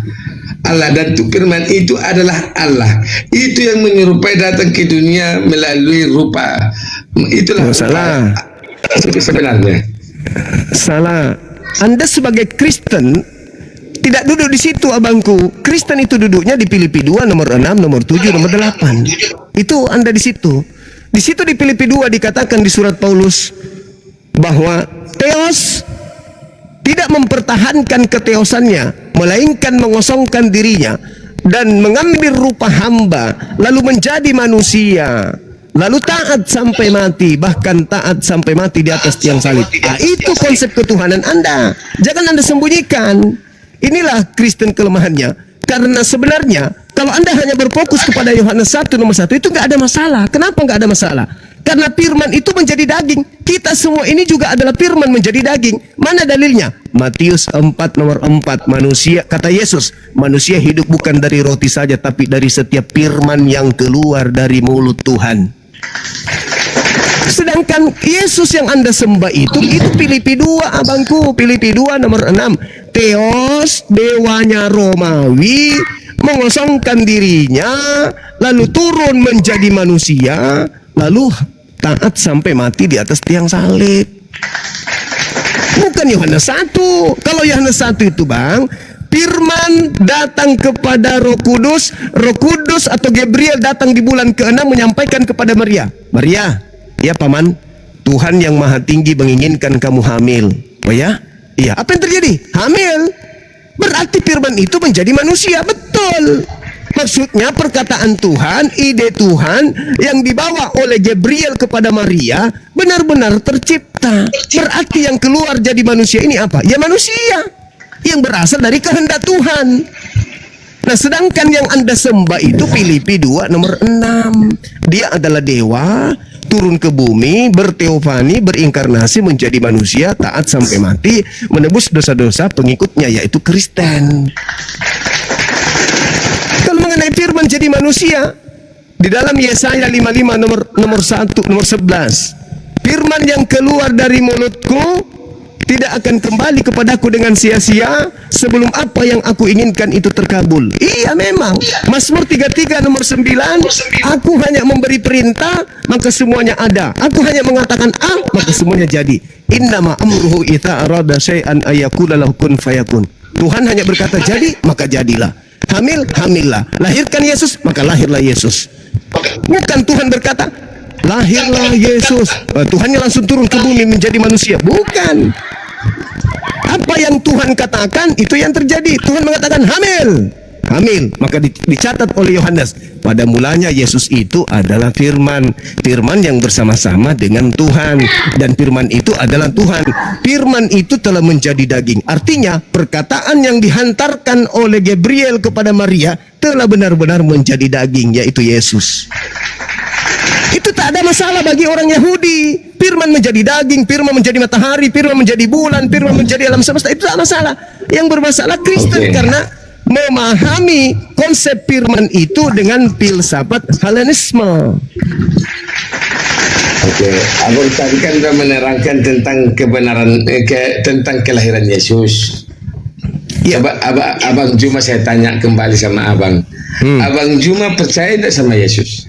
Dan firman itu adalah Allah. Itu yang menyerupai datang ke dunia melalui rupa. Itulah salah. Sebenarnya. Salah. Anda sebagai Kristen tidak duduk di situ, abangku. Kristen itu duduknya di Filipi 2 nomor 6, nomor 7, nomor 8. Itu Anda di situ. Di situ di Filipi 2 dikatakan di surat Paulus bahwa Theos tidak mempertahankan keteosannya, melainkan mengosongkan dirinya dan mengambil rupa hamba, lalu menjadi manusia, lalu taat sampai mati, bahkan taat sampai mati di atas tiang salib. Itu konsep ketuhanan Anda. Jangan Anda sembunyikan. Inilah Kristen kelemahannya. Karena sebenarnya kalau Anda hanya berfokus kepada Yohanes 1 nomor 1 itu nggak ada masalah. Kenapa nggak ada masalah? Karena firman itu menjadi daging. Kita semua ini juga adalah firman menjadi daging. Mana dalilnya? Matius 4 nomor 4. Manusia, kata Yesus, manusia hidup bukan dari roti saja, tapi dari setiap firman yang keluar dari mulut Tuhan. Sedangkan Yesus yang Anda sembah itu Filipi 2, abangku. Filipi 2 nomor 6. Theos, dewanya Romawi, mengosongkan dirinya, lalu turun menjadi manusia, lalu taat sampai mati di atas tiang salib. Bukan Yohanes 1. Kalau Yohanes 1 itu, Bang, firman datang kepada Roh Kudus atau Gabriel datang di bulan ke-6 menyampaikan kepada Maria. Maria, ya paman, Tuhan yang Maha Tinggi menginginkan kamu hamil. Oh ya? Iya. Apa yang terjadi? Hamil. Berarti firman itu menjadi manusia. Betul. Maksudnya perkataan Tuhan, ide Tuhan yang dibawa oleh Gabriel kepada Maria benar-benar tercipta. Berarti yang keluar jadi manusia ini apa? Ya manusia yang berasal dari kehendak Tuhan. Nah, sedangkan yang Anda sembah itu Filipi 2 nomor 6. Dia adalah dewa, turun ke bumi, berteofani, berinkarnasi menjadi manusia, taat sampai mati, menebus dosa-dosa pengikutnya, yaitu Kristen. Kalau mengenai firman jadi manusia, di dalam Yesaya 55 nomor 1, nomor 11, firman yang keluar dari mulutku tidak akan kembali kepadaku dengan sia-sia sebelum apa yang aku inginkan itu terkabul. Iya memang. Mazmur 33 nomor 9, aku hanya memberi perintah maka semuanya ada. Aku hanya mengatakan maka semuanya jadi. Innama amruhu idza arada syai'an ayaqula lahu kun fayakun. Tuhan hanya berkata jadi, maka jadilah. Hamil, hamillah. Lahirkan Yesus, maka lahirlah Yesus. Bukan Tuhan berkata lahirlah Yesus, Tuhannya langsung turun ke bumi menjadi manusia. Bukan. Apa yang Tuhan katakan itu yang terjadi. Tuhan mengatakan hamil, hamil, maka dicatat oleh Yohanes. Pada mulanya Yesus itu adalah firman, firman yang bersama-sama dengan Tuhan, dan firman itu adalah Tuhan. Firman itu telah menjadi daging. Artinya perkataan yang dihantarkan oleh Gabriel kepada Maria telah benar-benar menjadi daging, yaitu Yesus. Itu tak ada masalah bagi orang Yahudi. Firman menjadi daging, firman menjadi matahari, firman menjadi bulan, firman menjadi alam semesta. Itu tak masalah. Yang bermasalah Kristen karena memahami konsep firman itu dengan filsafat Hellenisme. Abang tadi kan sudah menerangkan tentang kebenaran, tentang kelahiran Yesus. Ya. Abang Juma, saya tanya kembali sama Abang. Abang Juma percaya tidak sama Yesus?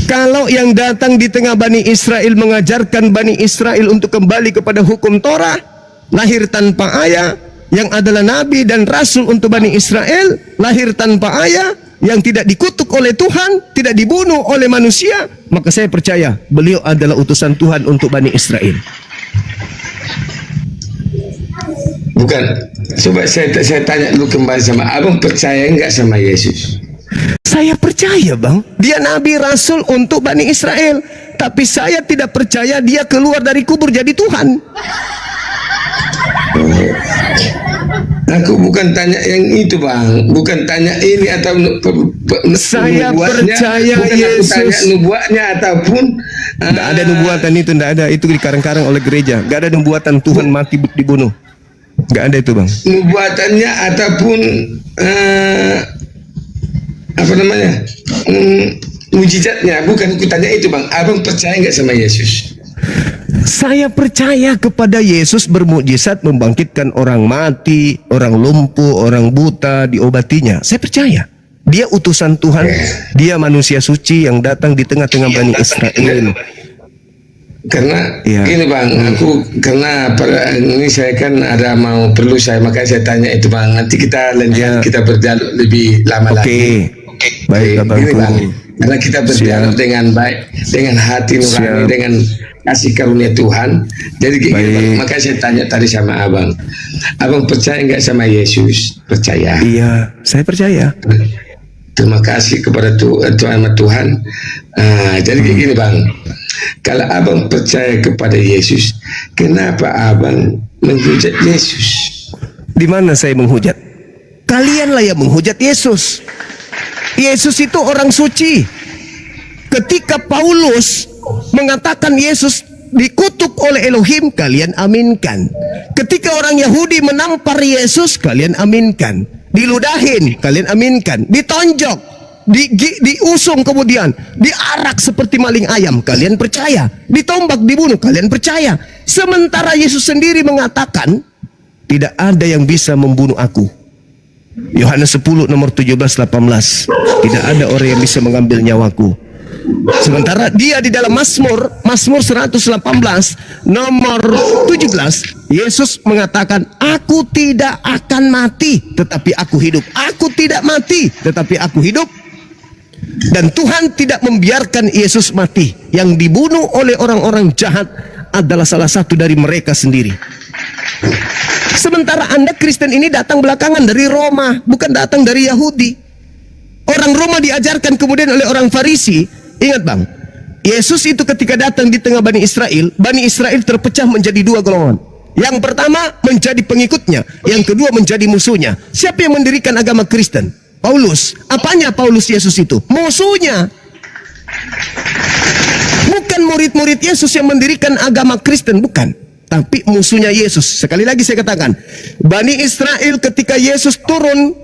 Kalau yang datang di tengah Bani Israel mengajarkan Bani Israel untuk kembali kepada hukum Torah, lahir tanpa ayah, yang adalah nabi dan rasul untuk Bani Israel, lahir tanpa ayah, yang tidak dikutuk oleh Tuhan, tidak dibunuh oleh manusia, maka saya percaya beliau adalah utusan Tuhan untuk Bani Israel. Bukan. Coba saya tanya dulu kembali sama Abang, percaya enggak sama Yesus? Saya percaya, Bang. Dia nabi rasul untuk Bani Israel. Tapi saya tidak percaya dia keluar dari kubur jadi Tuhan. Aku bukan tanya yang itu, Bang. Bukan tanya ini atau Saya nubuatnya. percaya Bukan aku Yesus. tanya nubuatnya ataupun Tidak ada nubuatan itu, tidak ada. Itu dikarang-karang oleh gereja. Gak ada nubuatan Tuhan mati dibunuh. Gak ada itu, Bang. nubuatannya ataupun apa namanya? Mujizatnya. Bukan aku tanya itu, Bang. Abang percaya nggak sama Yesus? Saya percaya kepada Yesus bermukjizat membangkitkan orang mati, orang lumpuh, orang buta, diobatinya. Saya percaya. Dia utusan Tuhan, dia manusia suci yang datang di tengah-tengah Bani Israel. Karena Iya. gini, Bang, aku karena ini saya kan ada mau perlu saya, makanya saya tanya itu, Bang. Nanti kita lanjut, Iya. kita berdialog lebih lama lagi. Baik, Gini, abangku. Bang. Karena kita berdialog Siap. dengan baik, dengan hati nurani, Siap. dengan kasih karunia Tuhan. Jadi gini, Baik. Bang, makanya saya tanya tadi sama Abang. Abang percaya nggak sama Yesus? Percaya. Iya, saya percaya. Terima kasih kepada Tuhan sama Tuhan. Jadi kayak gini, Bang. Kalau Abang percaya kepada Yesus, kenapa Abang menghujat Yesus? Di mana saya menghujat? Kalianlah yang menghujat Yesus. Yesus itu orang suci. Ketika Paulus mengatakan Yesus dikutuk oleh Elohim, kalian aminkan. Ketika orang Yahudi menampar Yesus, kalian aminkan. Diludahin, kalian aminkan. Ditonjok, diusung, kemudian diarak seperti maling ayam, kalian percaya. Ditombak, dibunuh, kalian percaya. Sementara Yesus sendiri mengatakan, tidak ada yang bisa membunuh aku. Yohanes 10 nomor 17-18. Tidak ada orang yang bisa mengambil nyawaku. Sementara dia di dalam Mazmur 118 nomor 17, Yesus mengatakan, aku tidak akan mati tetapi aku hidup. Aku tidak mati tetapi aku hidup. Dan Tuhan tidak membiarkan Yesus mati. Yang dibunuh oleh orang-orang jahat adalah salah satu dari mereka sendiri. Sementara Anda Kristen ini datang belakangan dari Roma, bukan datang dari Yahudi. Orang Roma diajarkan kemudian oleh orang Farisi. Ingat, Bang, Yesus itu ketika datang di tengah Bani Israel terpecah menjadi dua golongan. Yang pertama menjadi pengikutnya, yang kedua menjadi musuhnya. Siapa yang mendirikan agama Kristen? Paulus. Apanya Paulus Yesus itu? Musuhnya. Bukan murid-murid Yesus yang mendirikan agama Kristen, bukan. Tapi musuhnya Yesus. Sekali lagi saya katakan, Bani Israel ketika Yesus turun,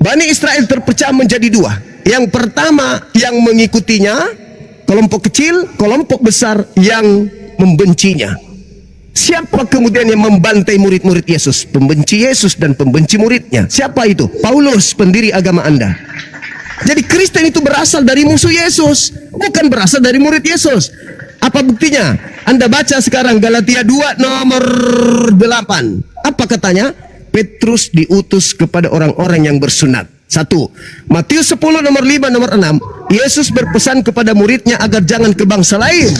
Bani Israel terpecah menjadi dua. Yang pertama yang mengikutinya, kelompok kecil, kelompok besar yang membencinya. Siapa kemudian yang membantai murid-murid Yesus? Pembenci Yesus dan pembenci muridnya. Siapa itu? Paulus, pendiri agama Anda. Jadi Kristen itu berasal dari musuh Yesus, bukan berasal dari murid Yesus. Apa buktinya? Anda baca sekarang Galatia 2 nomor 8. Apa katanya? Petrus diutus kepada orang-orang yang bersunat. 1. Matius 10 nomor 5 nomor 6. Yesus berpesan kepada muridnya agar jangan ke bangsa lain,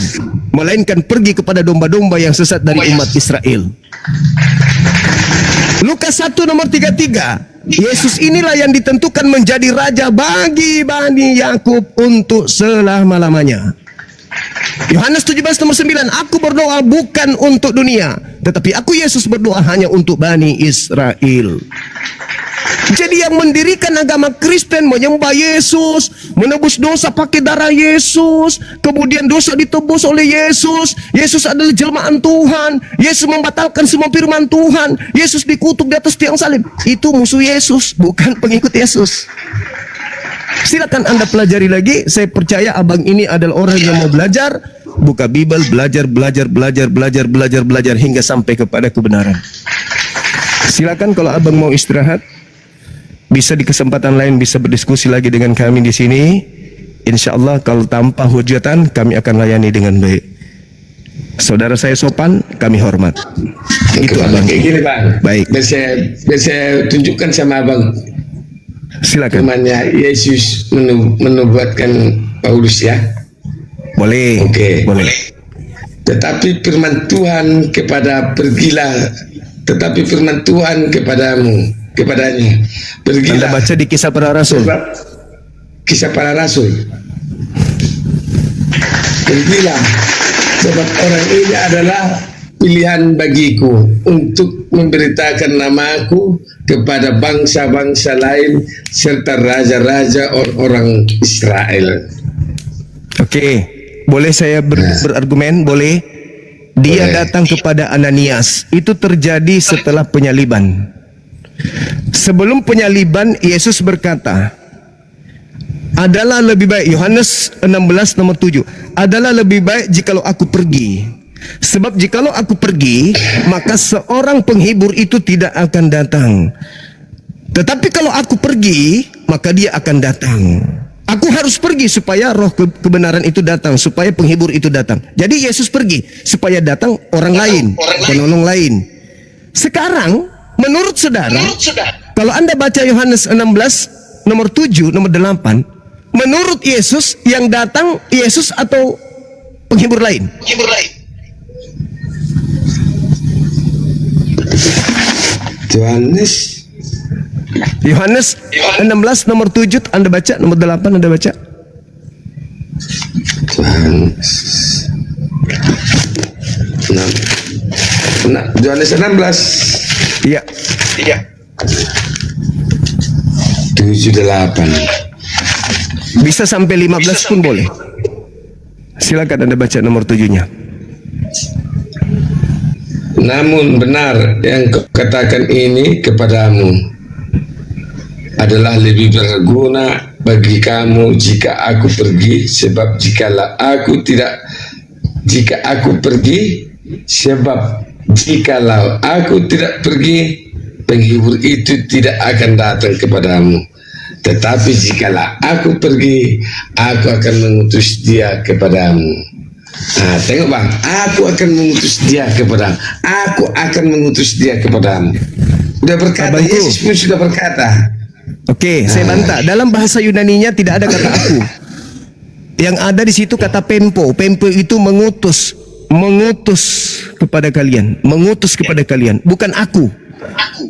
melainkan pergi kepada domba-domba yang sesat dari umat Israel. Lukas 1 nomor 33. Yesus inilah yang ditentukan menjadi raja bagi Bani Yakub untuk selama-lamanya. Yohanes 17 nomor 9. Aku berdoa bukan untuk dunia, tetapi aku Yesus berdoa hanya untuk Bani Israel. Jadi yang mendirikan agama Kristen menyembah Yesus, menebus dosa pakai darah Yesus, kemudian dosa ditebus oleh Yesus. Yesus adalah jelmaan Tuhan. Yesus membatalkan semua firman Tuhan. Yesus dikutuk di atas tiang salib. Itu musuh Yesus, bukan pengikut Yesus. Silakan Anda pelajari lagi. Saya percaya abang ini adalah orang yang mau belajar, buka Bible, belajar hingga sampai kepada kebenaran. Silakan kalau abang mau istirahat, bisa di kesempatan lain bisa berdiskusi lagi dengan kami di sini. Insya Allah kalau tanpa hujatan kami akan layani dengan baik. Saudara saya sopan, kami hormat. Itu abang. Kayak gini, Bang. Baik. Biar saya tunjukkan sama Abang. Silakan. Firman-Nya Yesus menubuatkan Paulus, ya. Boleh. Oke. Boleh. Tetapi firman Tuhan tetapi firman Tuhan kepadanya. Anda Pergilah. baca di Kisah Para Rasul. Kisah Para Rasul. Pergilah, sebab orang ini adalah pilihan bagiku untuk memberitakan namaku kepada bangsa-bangsa lain serta raja-raja orang Israel. Oke, boleh saya berargumen? Boleh. Dia Boleh. datang kepada Ananias. Itu terjadi setelah penyaliban. Sebelum penyaliban, Yesus berkata, adalah lebih baik, Yohanes 16 nomor 7, adalah lebih baik jikalau aku pergi. Sebab jikalau aku pergi, maka seorang penghibur itu tidak akan datang. Tetapi kalau aku pergi, maka dia akan datang. Aku harus pergi supaya roh kebenaran itu datang, supaya penghibur itu datang. Jadi Yesus pergi supaya datang orang lain, penolong lain. Sekarang, menurut saudara, kalau Anda baca Yohanes 16 nomor 7, nomor 8, menurut Yesus yang datang Yesus atau penghibur lain? Yohanes 16 nomor 7 Anda baca, nomor 8 Anda baca. Yohanes 16. Iya. 7-8. Bisa sampai 15 pun boleh. Silakan Anda baca nomor 7-nya. Namun benar yang kau katakan ini kepadamu adalah lebih berguna bagi kamu jika aku pergi, sebab jikalau aku tidak pergi, penghibur itu tidak akan datang kepadamu. Tetapi jikalau aku pergi, aku akan mengutus dia kepadamu. Nah, tengok bang, aku akan mengutus dia kepadamu. Aku akan mengutus dia kepadamu. Sudah berkata, Abangku. Yesus pun sudah berkata. Oke, saya bantah. Dalam bahasa Yunaninya tidak ada kata aku. Yang ada di situ kata pempo. Pempo itu mengutus kepada kalian, mengutus kepada kalian, bukan aku.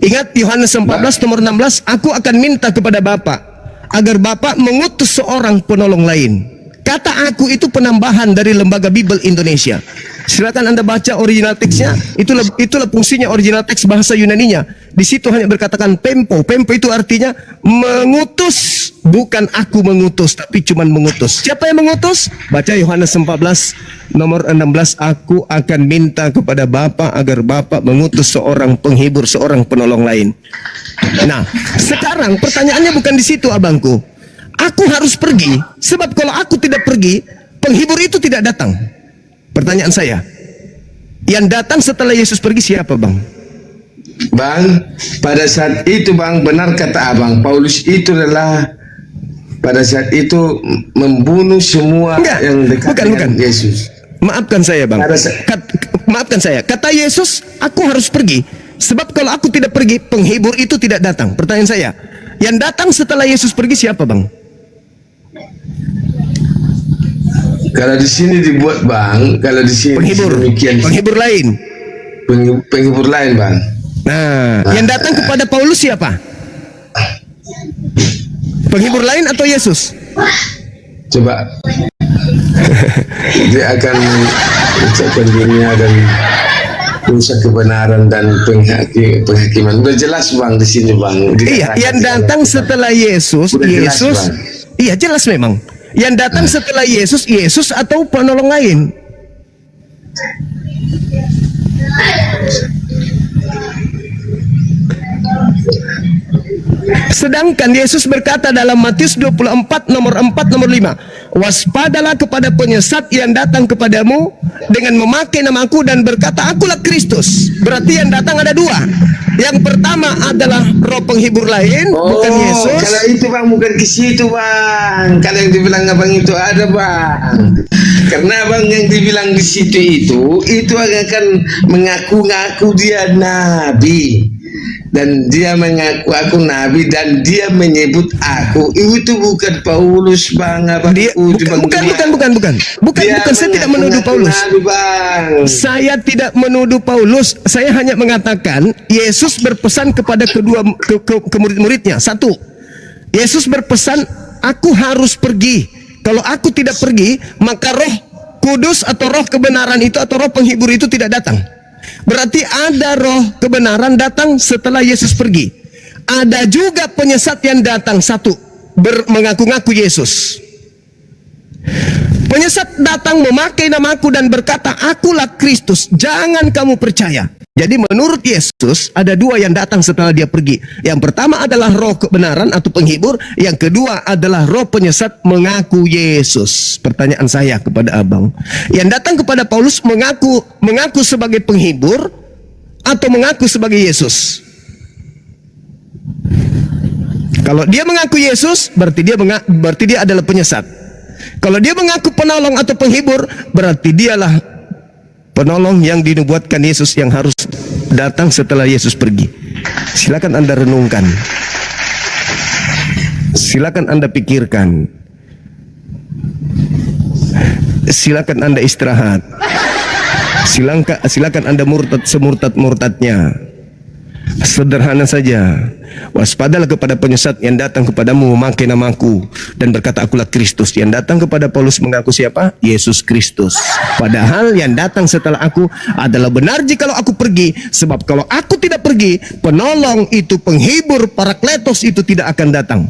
Ingat Yohanes 14 nomor 16, aku akan minta kepada Bapa agar Bapa mengutus seorang penolong lain. Kata aku itu penambahan dari Lembaga Bible Indonesia. Silakan Anda baca original teksnya. Itulah fungsinya original teks bahasa Yunaninya. Di situ hanya berkatakan pempo. Pempo itu artinya mengutus, bukan aku mengutus, tapi cuma mengutus. Siapa yang mengutus? Baca Yohanes 14 nomor 16, aku akan minta kepada Bapa agar Bapa mengutus seorang penghibur, seorang penolong lain. Nah, sekarang pertanyaannya bukan di situ, abangku. Aku harus pergi, sebab kalau aku tidak pergi, penghibur itu tidak datang. Pertanyaan saya, yang datang setelah Yesus pergi siapa, bang? Bang, pada saat itu bang, benar kata abang, Paulus itu adalah pada saat itu membunuh semua yang dekat dengan Yesus. Maafkan saya, bang. Maafkan saya. Kata Yesus, aku harus pergi, sebab kalau aku tidak pergi, penghibur itu tidak datang. Pertanyaan saya, yang datang setelah Yesus pergi siapa, bang? Kalau di sini dibuat bang, kalau di sini penghibur lain, penghibur lain bang. Nah, yang datang kepada Paulus siapa? Penghibur lain atau Yesus? Coba dia akan ucapkan dunia dan rusak kebenaran dan penghakiman. Udah jelas bang di sini bang. Iya, yang datang setelah Yesus, Yesus. Iya jelas memang. Yang datang setelah Yesus, Yesus atau penolong lain? Sedangkan Yesus berkata dalam Matius 24 nomor 4 nomor 5, waspadalah kepada penyesat yang datang kepadamu dengan memakai namaku dan berkata akulah Kristus. Berarti yang datang ada dua. Yang pertama adalah roh penghibur lain, bukan Yesus. Kalau itu bang bukan ke situ bang. Kalau yang dibilang abang itu ada bang. Karena abang yang dibilang di situ itu akan mengaku-ngaku dia nabi. Dan dia mengaku aku nabi dan dia menyebut aku. Itu bukan Paulus bang. Bukan. Saya tidak menuduh Paulus. Nabi, bang. Saya tidak menuduh Paulus. Saya hanya mengatakan Yesus berpesan kepada kedua murid-muridnya. Satu, Yesus berpesan aku harus pergi. Kalau aku tidak pergi, maka roh Kudus atau roh kebenaran itu atau roh penghibur itu tidak datang. Berarti ada roh kebenaran datang setelah Yesus pergi. Ada juga penyesat yang datang, satu, mengaku-ngaku Yesus. Penyesat datang memakai namaku dan berkata, akulah Kristus, jangan kamu percaya. Jadi menurut Yesus ada dua yang datang setelah dia pergi. Yang pertama adalah roh kebenaran atau penghibur. Yang kedua adalah roh penyesat mengaku Yesus. Pertanyaan saya kepada abang, yang datang kepada Paulus mengaku sebagai penghibur atau mengaku sebagai Yesus? Kalau dia mengaku Yesus, berarti dia adalah penyesat. Kalau dia mengaku penolong atau penghibur, berarti dialah penolong yang dinubuatkan Yesus yang harus datang setelah Yesus pergi. Silakan Anda renungkan. Silakan Anda pikirkan. Silakan Anda istirahat. Silakan Anda murtad semurtad-murtadnya. Sederhana saja. Waspadalah kepada penyesat yang datang kepadamu memakai namaku dan berkata akulah Kristus. Yang datang kepada Paulus mengaku siapa? Yesus Kristus. Padahal yang datang setelah aku adalah benar jikalau aku pergi. Sebab kalau aku tidak pergi, penolong itu, penghibur, parakletos itu tidak akan datang.